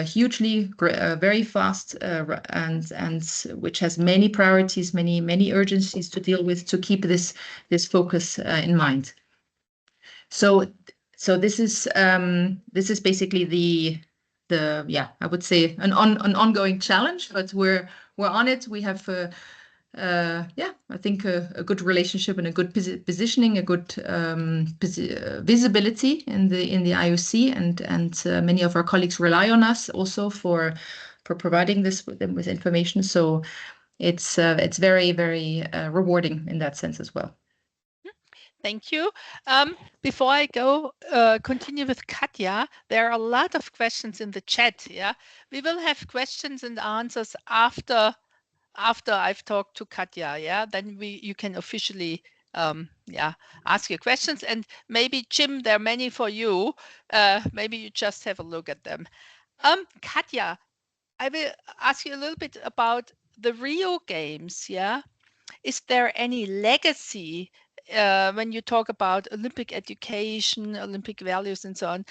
hugely, very fast, and which has many priorities, many urgencies to deal with, to keep this focus in mind. So this is basically the I would say an ongoing challenge, but we're on it. We have I think a good relationship and a good positioning, a good visibility in the IOC, and many of our colleagues rely on us also for providing them with information. So it's very, very rewarding in that sense as well. Thank you. Before I go continue with Katja, there are a lot of questions in the chat. Yeah, we will have questions and answers after I've talked to Katja. Yeah, then you can officially ask your questions, and maybe Jim, there are many for you. Maybe you just have a look at them. Katja, I will ask you a little bit about the Rio Games. Yeah, is there any legacy when you talk about Olympic education, Olympic values, and so on?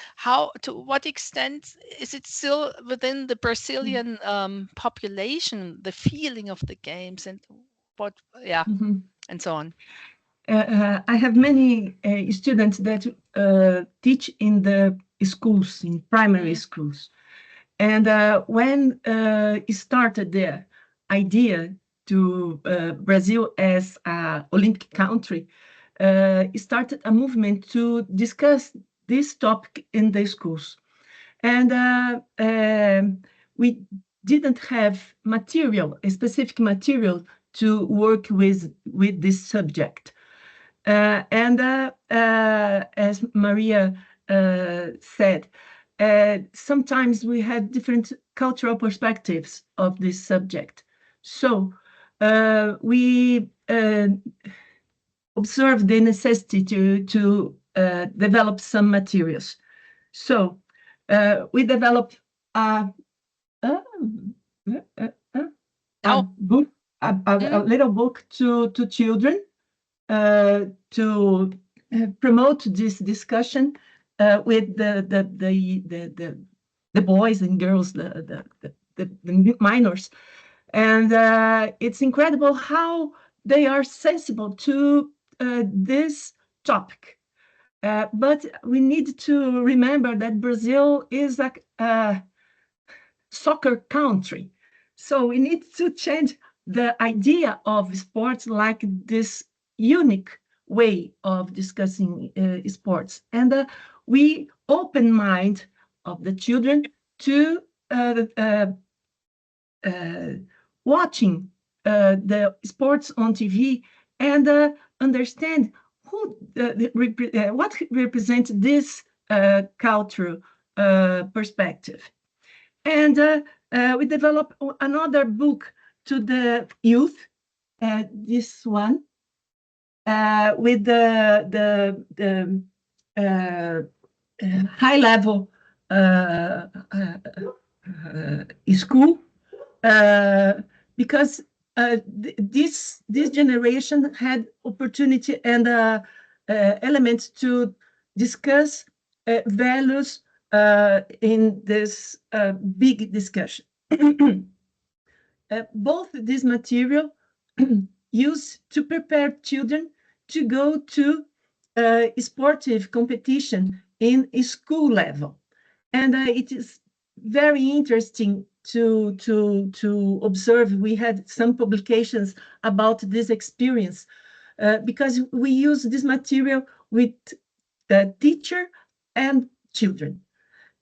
To what extent is it still within the Brazilian population, the feeling of the games, and what, and so on? I have many students that teach in the schools, in primary schools. And when it started the idea to Brazil as an Olympic country, it started a movement to discuss this topic in the schools. And we didn't have a specific material to work with this subject. And as Maria said, sometimes we had different cultural perspectives of this subject. So we observed the necessity to develop some materials. So we developed a little book to children to promote this discussion with the boys and girls, the minors. And it's incredible how they are sensible to this topic. But we need to remember that Brazil is a soccer country. So we need to change the idea of sports like this unique way of discussing sports. And we open mind of the children to watching the sports on TV and understand what represents this cultural perspective. And we developed another book to the youth, this one, with the high level school, because this generation had opportunity and elements to discuss values in this big discussion. Both this material used to prepare children to go to sportive competition in a school level. And it is very interesting to observe. We had some publications about this experience because we use this material with the teacher and children.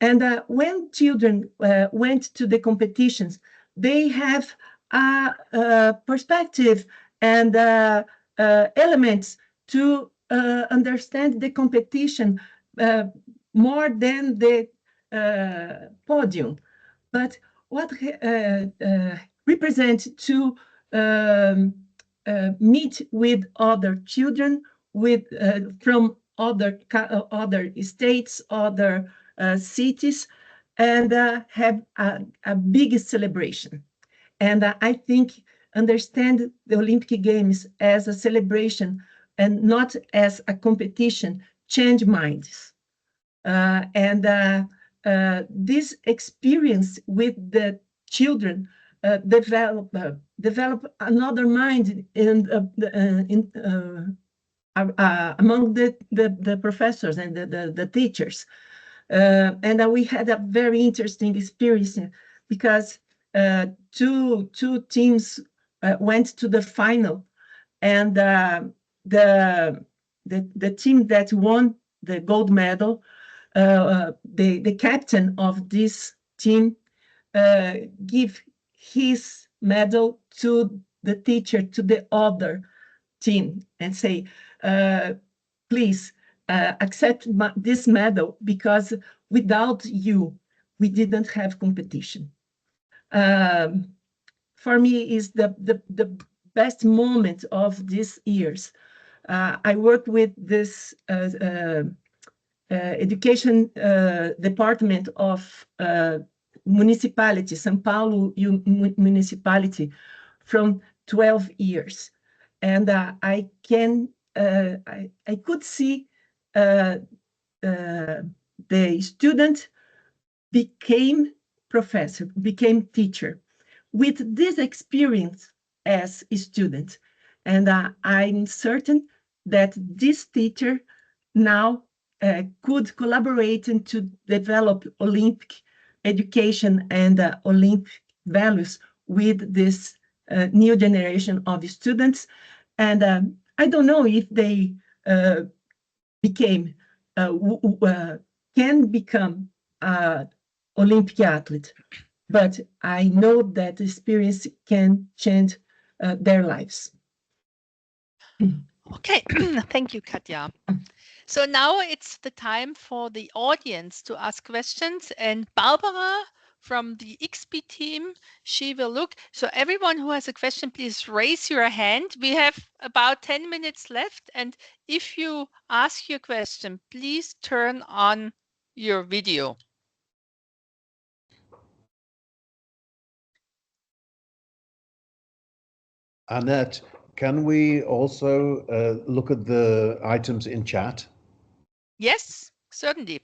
And when children went to the competitions, they have a perspective and elements to understand the competition more than the podium. But what represents to meet with other children from other states, other cities, and have a big celebration. And I think understand the Olympic Games as a celebration and not as a competition change minds. This experience with the children develop another mind among the professors and the teachers. And we had a very interesting experience because two teams went to the final, and the team that won the gold medal, the captain of this team give his medal to the teacher, to the other team, and say, please accept this medal, because without you, we didn't have competition. For me, is the best moment of these years. I worked with this education department of municipality, São Paulo municipality, from 12 years. And I could see the student became professor, became teacher with this experience as a student. And I'm certain that this teacher now could collaborate and to develop Olympic education and Olympic values with this new generation of students. And I don't know if they can become Olympic athlete, but I know that experience can change their lives. Okay, thank you, Katja. So now it's the time for the audience to ask questions, and Barbara from the XP team, she will look. So everyone who has a question, please raise your hand. We have about 10 minutes left, and if you ask your question, please turn on your video. Annette, can we also look at the items in chat? Yes, certainly.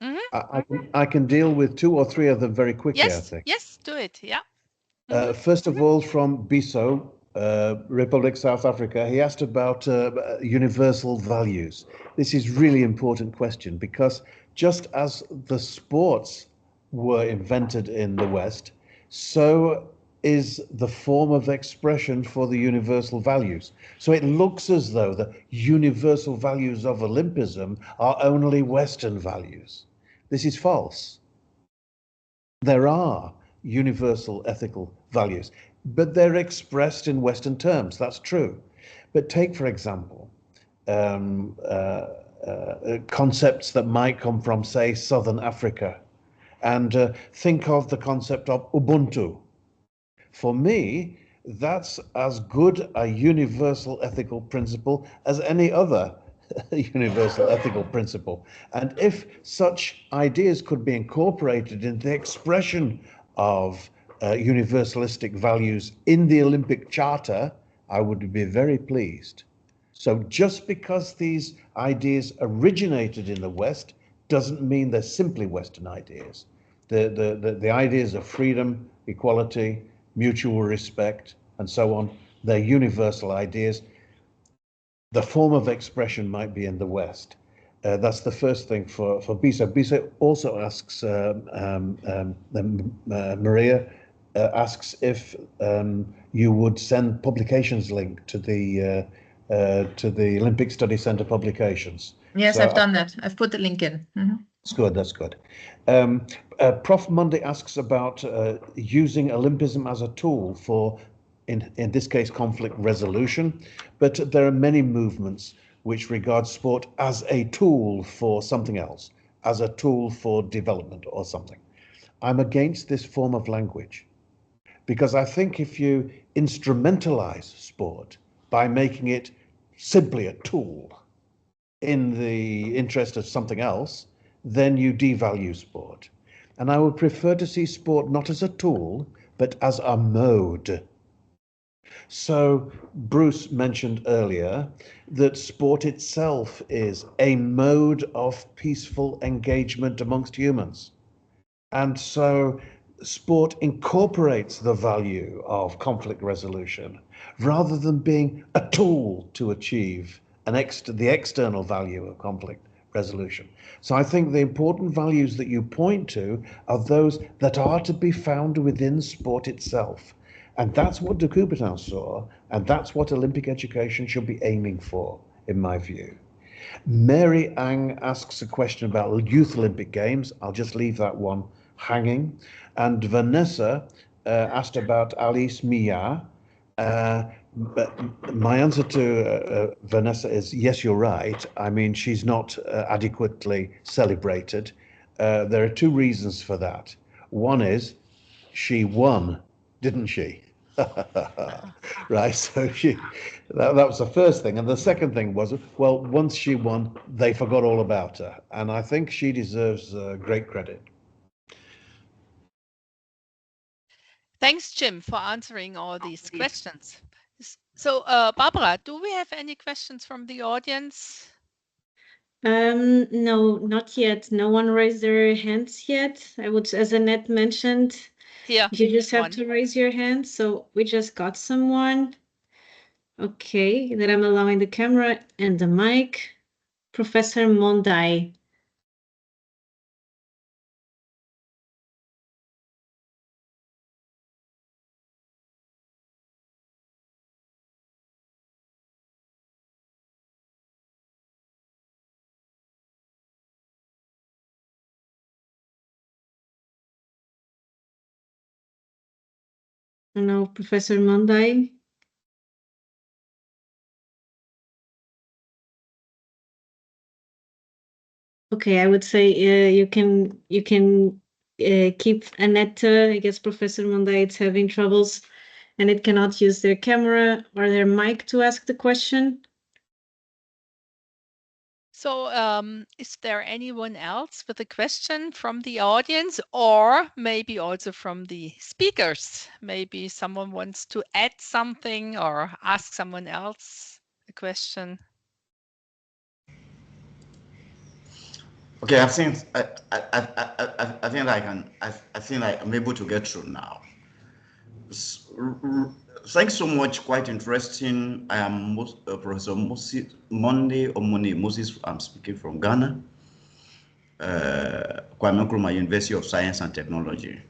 I can deal with 2 or 3 of them very quickly, I Yes, think. yes, do it. Yeah. First of all, from Biso, Republic South Africa, he asked about universal values. This is really important question because just as the sports were invented in the West, so is the form of expression for the universal values. So it looks as though the universal values of Olympism are only Western values. This is false. There are universal ethical values, but they're expressed in Western terms. That's true. But take, for example, concepts that might come from, say, Southern Africa, and think of the concept of Ubuntu. For me, that's as good a universal ethical principle as any other universal ethical principle. And if such ideas could be incorporated into the expression of universalistic values in the Olympic Charter, I would be very pleased. So just because these ideas originated in the West doesn't mean they're simply Western ideas. The ideas of freedom, equality, mutual respect, and so on, they're universal ideas. The form of expression might be in the West. That's the first thing for Bisa. Bisa also asks, Maria asks if you would send publications link to the Olympic Study Center publications. Yes, So I've done that. I've put the link in. That's good, that's good. Prof. Monday asks about using Olympism as a tool for, in this case, conflict resolution, but there are many movements which regard sport as a tool for something else, as a tool for development or something. I'm against this form of language because I think if you instrumentalize sport by making it simply a tool in the interest of something else, then you devalue sport. And I would prefer to see sport not as a tool, but as a mode. So Bruce mentioned earlier that sport itself is a mode of peaceful engagement amongst humans. And so sport incorporates the value of conflict resolution rather than being a tool to achieve the external value of conflict resolution. So I think the important values that you point to are those that are to be found within sport itself. And that's what de Coubertin saw, and that's what Olympic education should be aiming for, in my view. Mary Ang asks a question about Youth Olympic Games. I'll just leave that one hanging. And Vanessa asked about Alice Mia. But my answer to Vanessa is yes, you're right. I mean, she's not adequately celebrated. There are 2 reasons for that. One is she won, didn't she? Right, so that was the first thing. And the second thing was, well, once she won, they forgot all about her. And I think she deserves great credit. Thanks, Jim, for answering all these questions. So, Barbara, do we have any questions from the audience? No, not yet. No one raised their hands yet. I would, as Annette mentioned, Here, you just have one. to raise your hand. So we just got someone. Okay, then I'm allowing the camera and the mic. Professor Mondai. No, Professor Mondai. Okay, I would say you can keep Annette. I guess Professor Mondai is having troubles, and it cannot use their camera or their mic to ask the question. So, is there anyone else with a question from the audience, or maybe also from the speakers? Maybe someone wants to add something or ask someone else a question. Okay, I think I'm able to get through now. Thanks so much. Quite interesting. I am Professor Moses Monday Omoni Moses. I'm speaking from Ghana, Kwame Nkrumah University of Science and Technology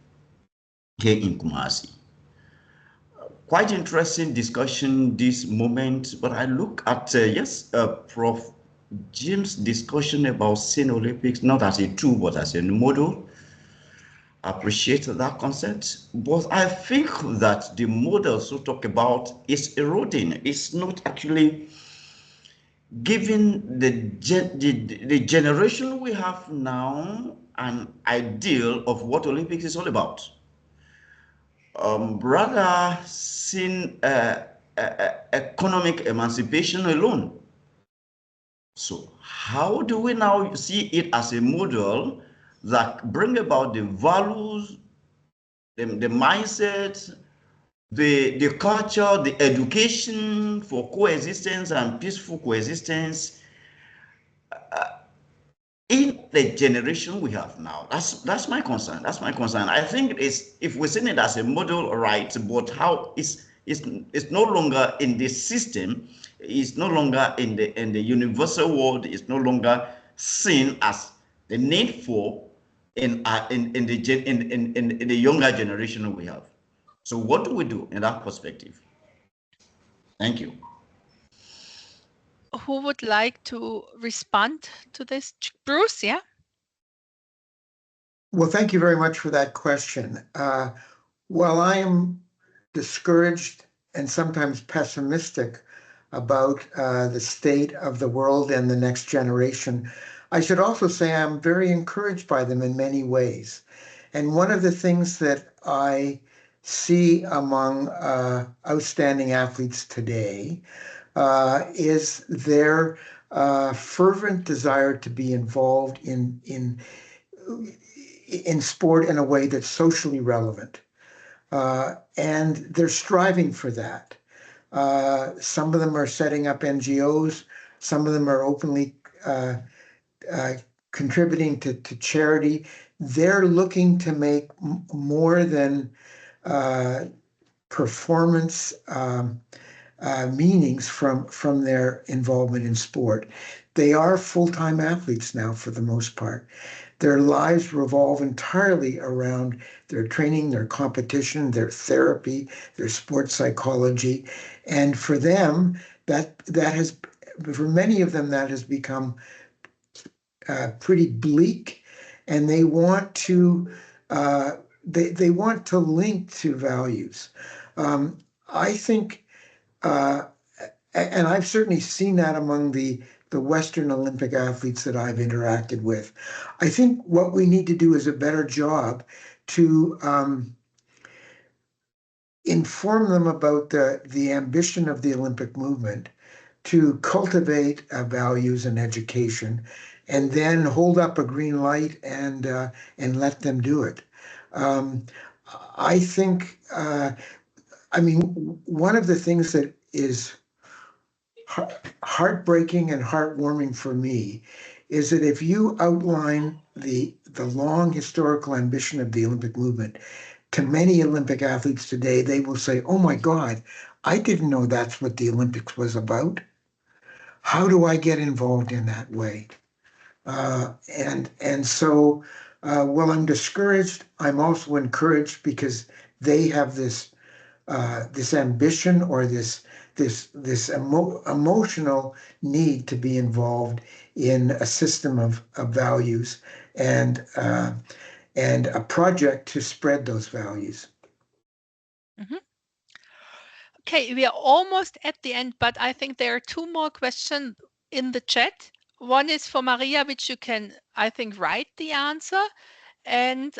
here in Kumasi. Quite interesting discussion this moment, but I look at Prof. Jim's discussion about seeing Olympics not as a tool but as a model. I appreciate that concept, but I think that the models we talk about is eroding. It's not actually giving the generation we have now an ideal of what Olympics is all about. Rather seeing economic emancipation alone. So how do we now see it as a model that bring about the values, the mindset, the culture, the education for coexistence and peaceful coexistence in the generation we have now? That's my concern. That's my concern. I think it's, if we're seeing it as a model, right, but how it's no longer in the system, it's no longer in the universal world, it's no longer seen as the need for in the younger generation we have. So what do we do in that perspective? Thank you. Who would like to respond to this? Bruce, yeah? Well, thank you very much for that question. While I am discouraged and sometimes pessimistic about the state of the world and the next generation, I should also say I'm very encouraged by them in many ways. And one of the things that I see among outstanding athletes today is their fervent desire to be involved in sport in a way that's socially relevant. And they're striving for that. Some of them are setting up NGOs. Some of them are openly contributing to charity. They're looking to make more than performance meanings from their involvement in sport. They are full-time athletes now for the most part. Their lives revolve entirely around their training, their competition, their therapy, their sports psychology. And for them, for many of them, that has become pretty bleak. And they want to they want to link to values. I think, and I've certainly seen that among the Western Olympic athletes that I've interacted with. I think what we need to do is a better job to inform them about the ambition of the Olympic movement, to cultivate values and education, and then hold up a green light and let them do it. I think, one of the things that is heartbreaking and heartwarming for me is that if you outline the long historical ambition of the Olympic movement to many Olympic athletes today, they will say, "Oh my God, I didn't know that's what the Olympics was about. How do I get involved in that way?" And so while I'm discouraged, I'm also encouraged because they have this ambition or this emotional need to be involved in a system of values and a project to spread those values. Mm-hmm. Okay, we are almost at the end, but I think there are two more questions in the chat. One is for Maria, which you can, I think, write the answer. And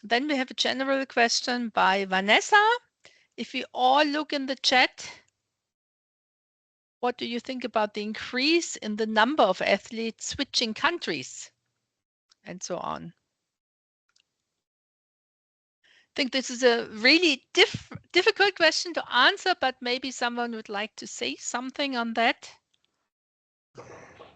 then we have a general question by Vanessa. If we all look in the chat, what do you think about the increase in the number of athletes switching countries and so on? I think this is a really difficult question to answer, but maybe someone would like to say something on that.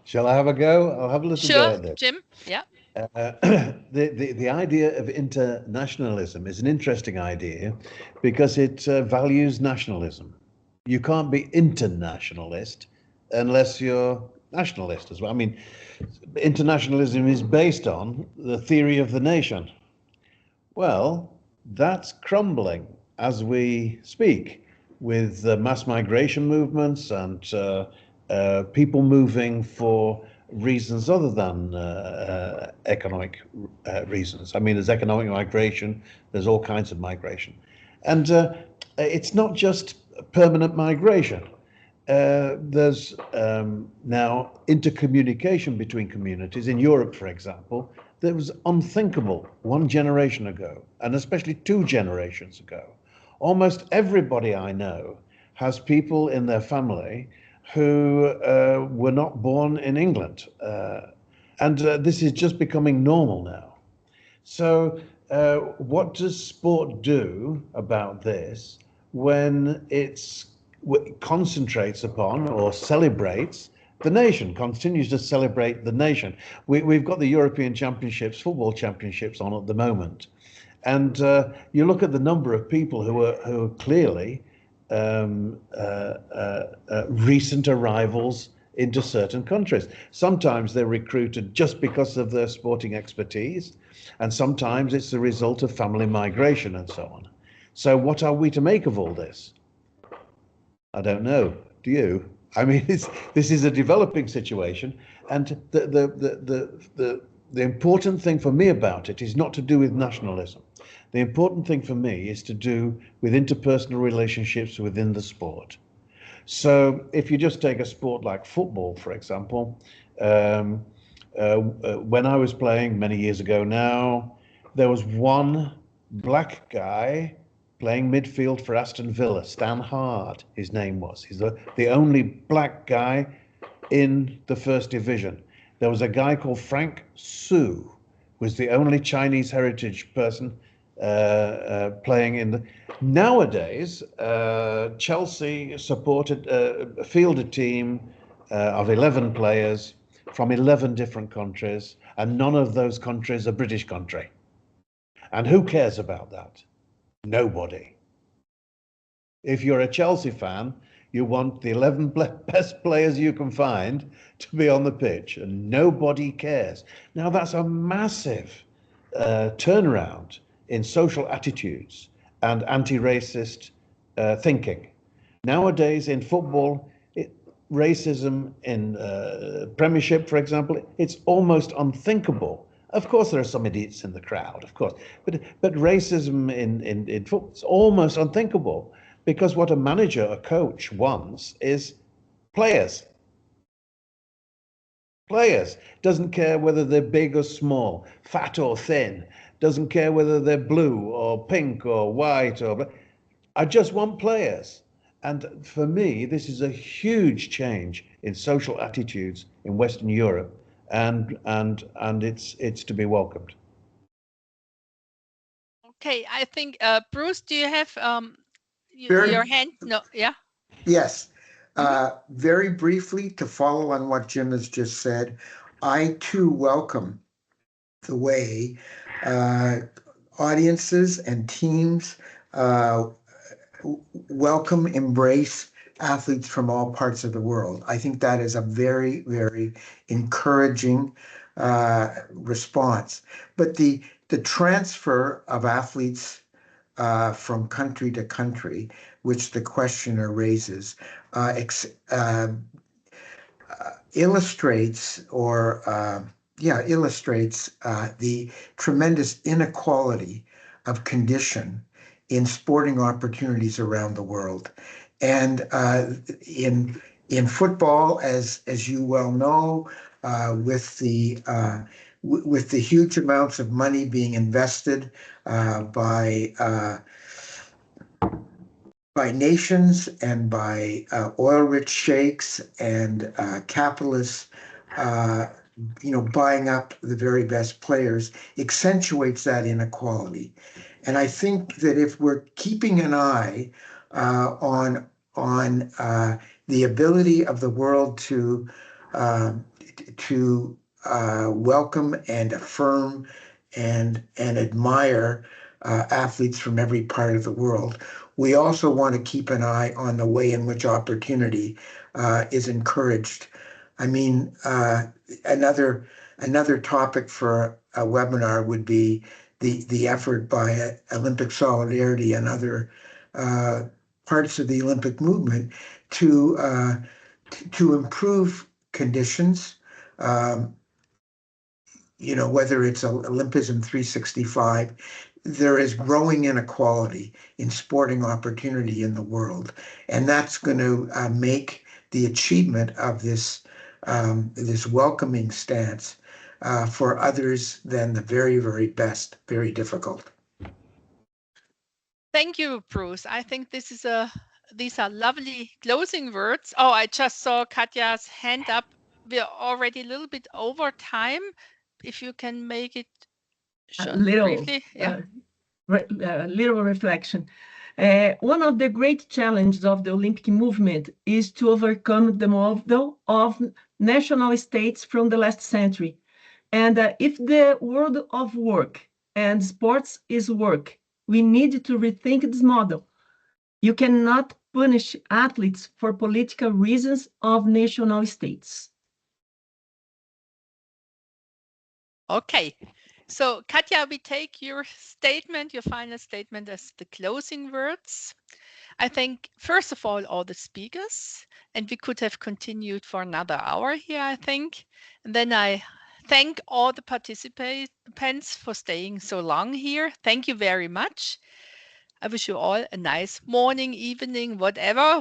Shall I have a go? I'll have a little go Sure, at this. Jim. Yeah. The idea of internationalism is an interesting idea because it values nationalism. You can't be internationalist unless you're nationalist as well. I mean, internationalism is based on the theory of the nation. Well, that's crumbling as we speak with mass migration movements and people moving for reasons other than economic reasons. I mean, there's economic migration, there's all kinds of migration. And it's not just permanent migration. There's now intercommunication between communities. In Europe, for example, that was unthinkable 1 generation ago, and especially 2 generations ago. Almost everybody I know has people in their family who were not born in England. And this is just becoming normal now. So what does sport do about this when it concentrates upon or celebrates the nation, continues to celebrate the nation? We've got the European Championships, football championships on at the moment. And you look at the number of people who are clearly recent arrivals into certain countries. Sometimes they're recruited just because of their sporting expertise, and sometimes it's the result of family migration and so on. So what are we to make of all this? I don't know. Do you? I mean, this is a developing situation, and the important thing for me about it is not to do with nationalism. The important thing for me is to do with interpersonal relationships within the sport. So if you just take a sport like football, for example, when I was playing many years ago now, there was one black guy playing midfield for Aston Villa, Stan Hard, his name was. He's the only black guy in the first division. There was a guy called Frank Su, who was the only Chinese heritage person playing in the... Nowadays, Chelsea field a team of 11 players from 11 different countries, and none of those countries are British country. And who cares about that? Nobody. If you're a Chelsea fan, you want the 11 best players you can find to be on the pitch, and nobody cares. Now, that's a massive turnaround in social attitudes and anti-racist thinking. Nowadays in football, racism in Premiership, for example, it's almost unthinkable. Of course, there are some idiots in the crowd, of course, but racism in football is almost unthinkable, because what a manager, a coach wants is players. Players. Doesn't care whether they're big or small, fat or thin, doesn't care whether they're blue or pink or white or... I just want players. And for me, this is a huge change in social attitudes in Western Europe, and it's to be welcomed. Okay, I think Bruce, do you have your hand? No, yeah. Yes. Very briefly, to follow on what Jim has just said, I too welcome the way audiences and teams welcome, embrace athletes from all parts of the world. I think that is a very, very encouraging response. But the transfer of athletes from country to country, which the questioner raises, illustrates the tremendous inequality of condition in sporting opportunities around the world. And in football, as you well know, with the huge amounts of money being invested by nations and by oil-rich sheikhs and capitalists, buying up the very best players, accentuates that inequality. And I think that if we're keeping an eye on the ability of the world to to welcome and affirm and admire athletes from every part of the world. We also want to keep an eye on the way in which opportunity is encouraged. I mean, another topic for a webinar would be the effort by Olympic Solidarity and other parts of the Olympic movement to improve conditions. Whether it's Olympism 365, there is growing inequality in sporting opportunity in the world, and that's going to make the achievement of this welcoming stance for others than the very, very best very difficult. Thank you, Bruce. I think these are lovely closing words. Oh, I just saw Katja's hand up. We're already a little bit over time. If you can make it short briefly. Yeah. Little reflection. One of the great challenges of the Olympic movement is to overcome the model of national states from the last century. And if the world of work and sports is work, we need to rethink this model. You cannot punish athletes for political reasons of national states. Okay. So, Katja, we take your final statement, as the closing words. I thank, first of all the speakers, and we could have continued for another hour here, I think. And then I thank all the participants for staying so long here. Thank you very much. I wish you all a nice morning, evening, wherever